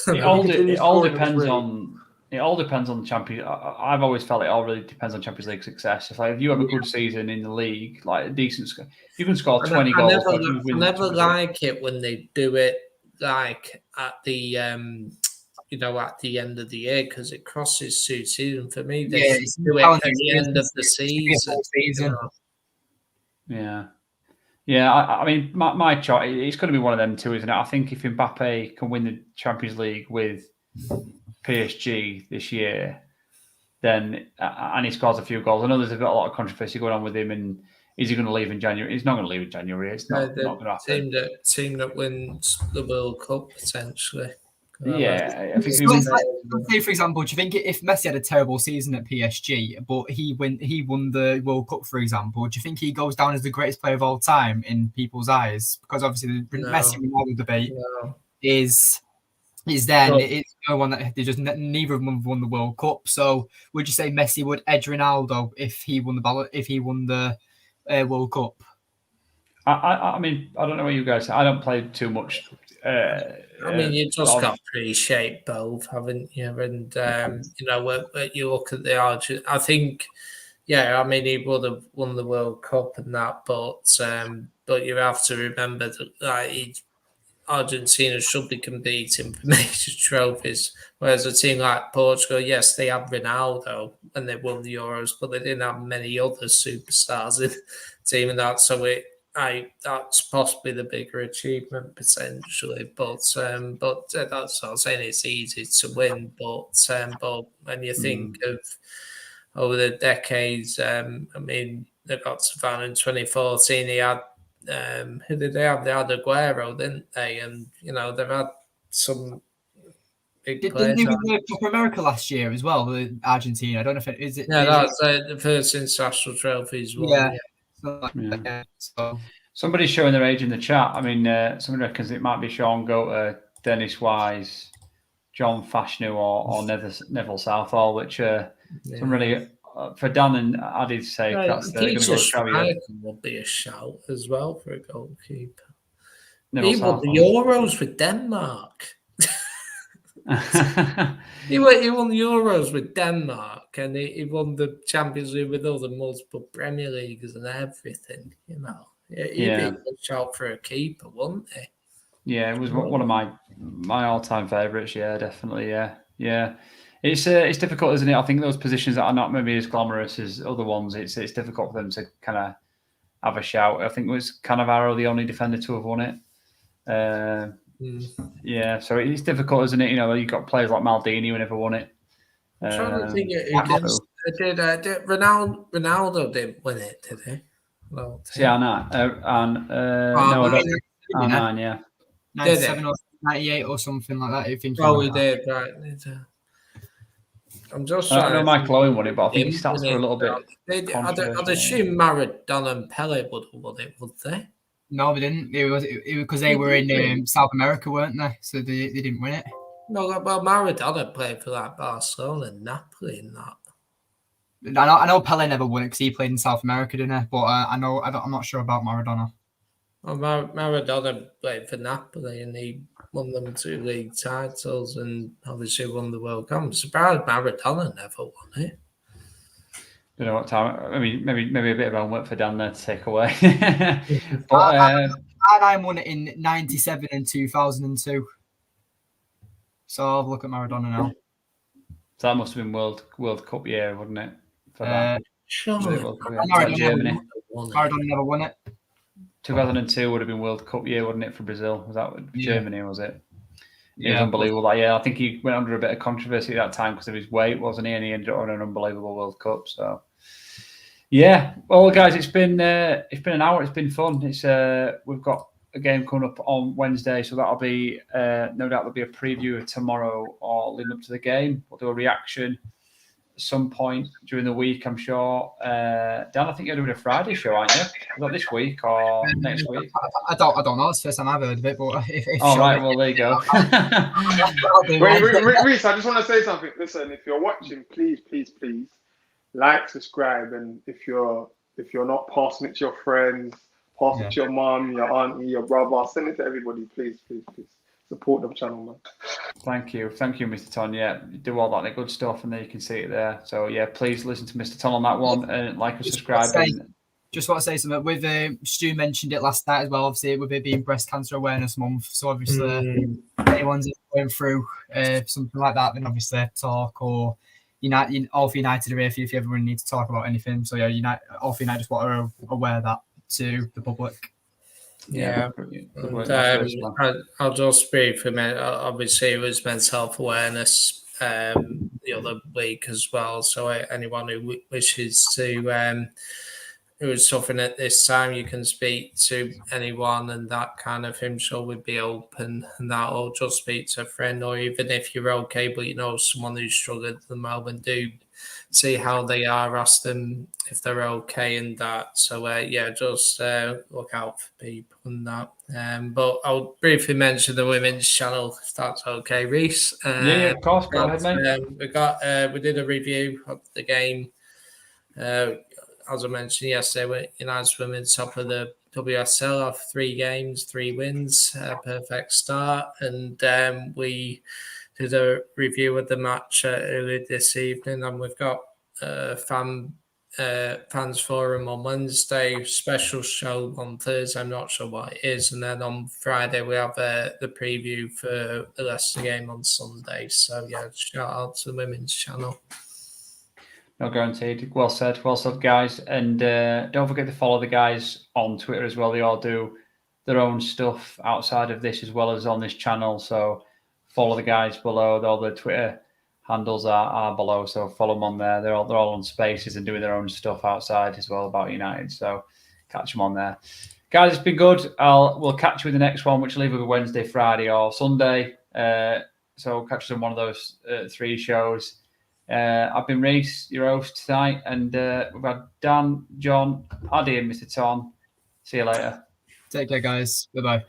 Speaker 1: It all depends on. It all depends on the Champions. I've always felt it all really depends on Champions League success. If you have a good season in the league, like a decent score, you can score 20 goals.
Speaker 3: I never like it when they do it like at the at the end of the year, because it crosses two seasons. For me, they should do it at the end of the season.
Speaker 1: Yeah. I mean, my choice. It's going to be one of them two, isn't it? I think if Mbappe can win the Champions League with PSG this year, then and he scores a few goals. I know there's a lot of controversy going on with him, and is he going to leave in January? He's not going to leave in January. It's not going to happen.
Speaker 3: Team that wins the World Cup potentially.
Speaker 1: Yeah, I think
Speaker 2: say, for example, do you think if Messi had a terrible season at PSG, but he won the World Cup, for example, do you think he goes down as the greatest player of all time in people's eyes? Because obviously the Messi-Ronaldo debate is then it's no one that they just neither of them have won the World Cup. So would you say Messi would edge Ronaldo if he won the World Cup?
Speaker 3: I
Speaker 1: mean, I don't know what you guys say. I don't play too much.
Speaker 3: I mean, you just got appreciate both, haven't you? And when you look at the Argent, I think, I mean, he would have won the World Cup and that, but you have to remember that Argentina should be competing for major trophies, whereas a team like Portugal, yes, they have Ronaldo and they won the Euros, but they didn't have many other superstars in the team and that. So that's possibly the bigger achievement potentially. But that's what I'm saying. It's easy to win, but when you think of over the decades, I mean, they got Savannah in 2014. He had. Who did they have? They had Aguero, didn't they? And they've had some big players.
Speaker 2: Didn't they win the Copa America last year as well? The Argentina. I don't know if it is.
Speaker 3: That's the first international trophies won.
Speaker 2: Yeah. So
Speaker 1: somebody's showing their age in the chat. I mean, somebody reckons it might be Sean Goater, Dennis Wise, John Fashanu, or Neville Southall, which some really. For Dan and Addy's sake, that's going to go Xavi.
Speaker 3: Would be a shout as well for a goalkeeper.
Speaker 1: He
Speaker 3: won the Euros with Denmark. He won the Euros with Denmark, and he won the Champions League with all the multiple Premier Leagues and everything. He'd be a shout for a keeper, wouldn't he?
Speaker 1: Yeah, it was one of my all-time favourites. Yeah, definitely. Yeah. It's difficult, isn't it? I think those positions that are not maybe as glamorous as other ones, it's difficult for them to kind of have a shout. I think it was Cannavaro the only defender to have won it. Yeah, so it's difficult, isn't it? You know, you've got players like Maldini who never won it.
Speaker 3: I'm trying to think did Ronaldo didn't win it, did he? No,
Speaker 1: R9, yeah.
Speaker 2: 97 or 98 or something like that. If you
Speaker 3: he did, right. I'm just
Speaker 1: I
Speaker 3: trying.
Speaker 1: know Michael Owen won it, but I think his stats were a little bit.
Speaker 3: I'd assume Maradona and Pele would have won it, would they?
Speaker 2: No, they didn't. It was because they were in South America, weren't they? So they didn't win it.
Speaker 3: No, well, Maradona played for like Barcelona and Napoli and that.
Speaker 2: I know Pele never won it because he played in South America, didn't he? But I'm not sure about Maradona.
Speaker 3: Well, Maradona played for Napoli and he won them 2 league titles and obviously won the World Cup. I'm surprised Maradona never won it.
Speaker 1: Don't know what time. I mean, maybe a bit of homework for Dan there to take away. But
Speaker 2: I won it in 97 and 2002. So I'll look at Maradona now.
Speaker 1: So that must have been World Cup year, wouldn't it? For that.
Speaker 2: Germany. Maradona never won it.
Speaker 1: 2002 would have been World Cup year, wouldn't it, for Brazil? Was that Germany, was it? It was
Speaker 2: Yeah,
Speaker 1: unbelievable. I think he went under a bit of controversy at that time because of his weight, wasn't he? And he ended up on an unbelievable World Cup. So, yeah. Well, guys, it's been an hour. It's been fun. We've got a game coming up on Wednesday, so that'll be no doubt there'll be a preview of tomorrow or leading up to the game. We'll do a reaction at some point during the week, I'm sure. Dan, I think you're doing a Friday show, aren't you? Is that this week or next week?
Speaker 2: I don't know. It's the first time I've heard of it, but
Speaker 1: right, well there you go.
Speaker 5: Wait, Reese, I just want to say something. Listen, if you're watching, please like, subscribe, and if you're not, passing it to your friends, pass it to your mom, your auntie, your brother, send it to everybody, please. Support the channel, man.
Speaker 1: Thank you, Mr. Ton. Yeah, do all that good stuff, and there you can see it there. So yeah, please listen to Mr. Ton on that one, and like and subscribe.
Speaker 2: Just want to say something. With Stu mentioned it last night as well. Obviously, with it being Breast Cancer Awareness Month, so obviously, if anyone's going through something like that, then obviously talk or All for United are here if you ever need to talk about anything. So yeah, All for United just want to aware that to the public.
Speaker 3: Yeah, I'll just brief for a minute. Obviously, it was mental health awareness the other week as well. So anyone who wishes to, who is suffering at this time, you can speak to anyone and that kind of thing. So we'd be open and that, or just speak to a friend, or even if you're okay, but you know someone who's struggling at the moment, do see how they are, ask them if they're okay and that. So just look out for people and that. But I'll briefly mention the women's channel if that's okay, Reese.
Speaker 1: Yeah, of course. Go ahead, mate.
Speaker 3: We did a review of the game. As I mentioned yesterday, United Women top of the WSL off 3 games, 3 wins, perfect start, and we did a review of the match earlier this evening, and we've got fans forum on Wednesday, special show on Thursday. I'm not sure what it is, and then on Friday we have the preview for the Leicester game on Sunday. So yeah, shout out to the women's channel.
Speaker 1: No, guaranteed. Well said, guys. And don't forget to follow the guys on Twitter as well. They all do their own stuff outside of this as well as on this channel. So follow the guys below. All the Twitter handles are below. So follow them on there. They're all on Spaces and doing their own stuff outside as well about United. So catch them on there. Guys, it's been good. We'll catch you in the next one, which will either be Wednesday, Friday, or Sunday. So catch us on one of those 3 shows. I've been Reese, your host tonight, and we've had Dan, John, Addy, and Mr. Ton. See you later.
Speaker 2: Take care, guys. Bye-bye.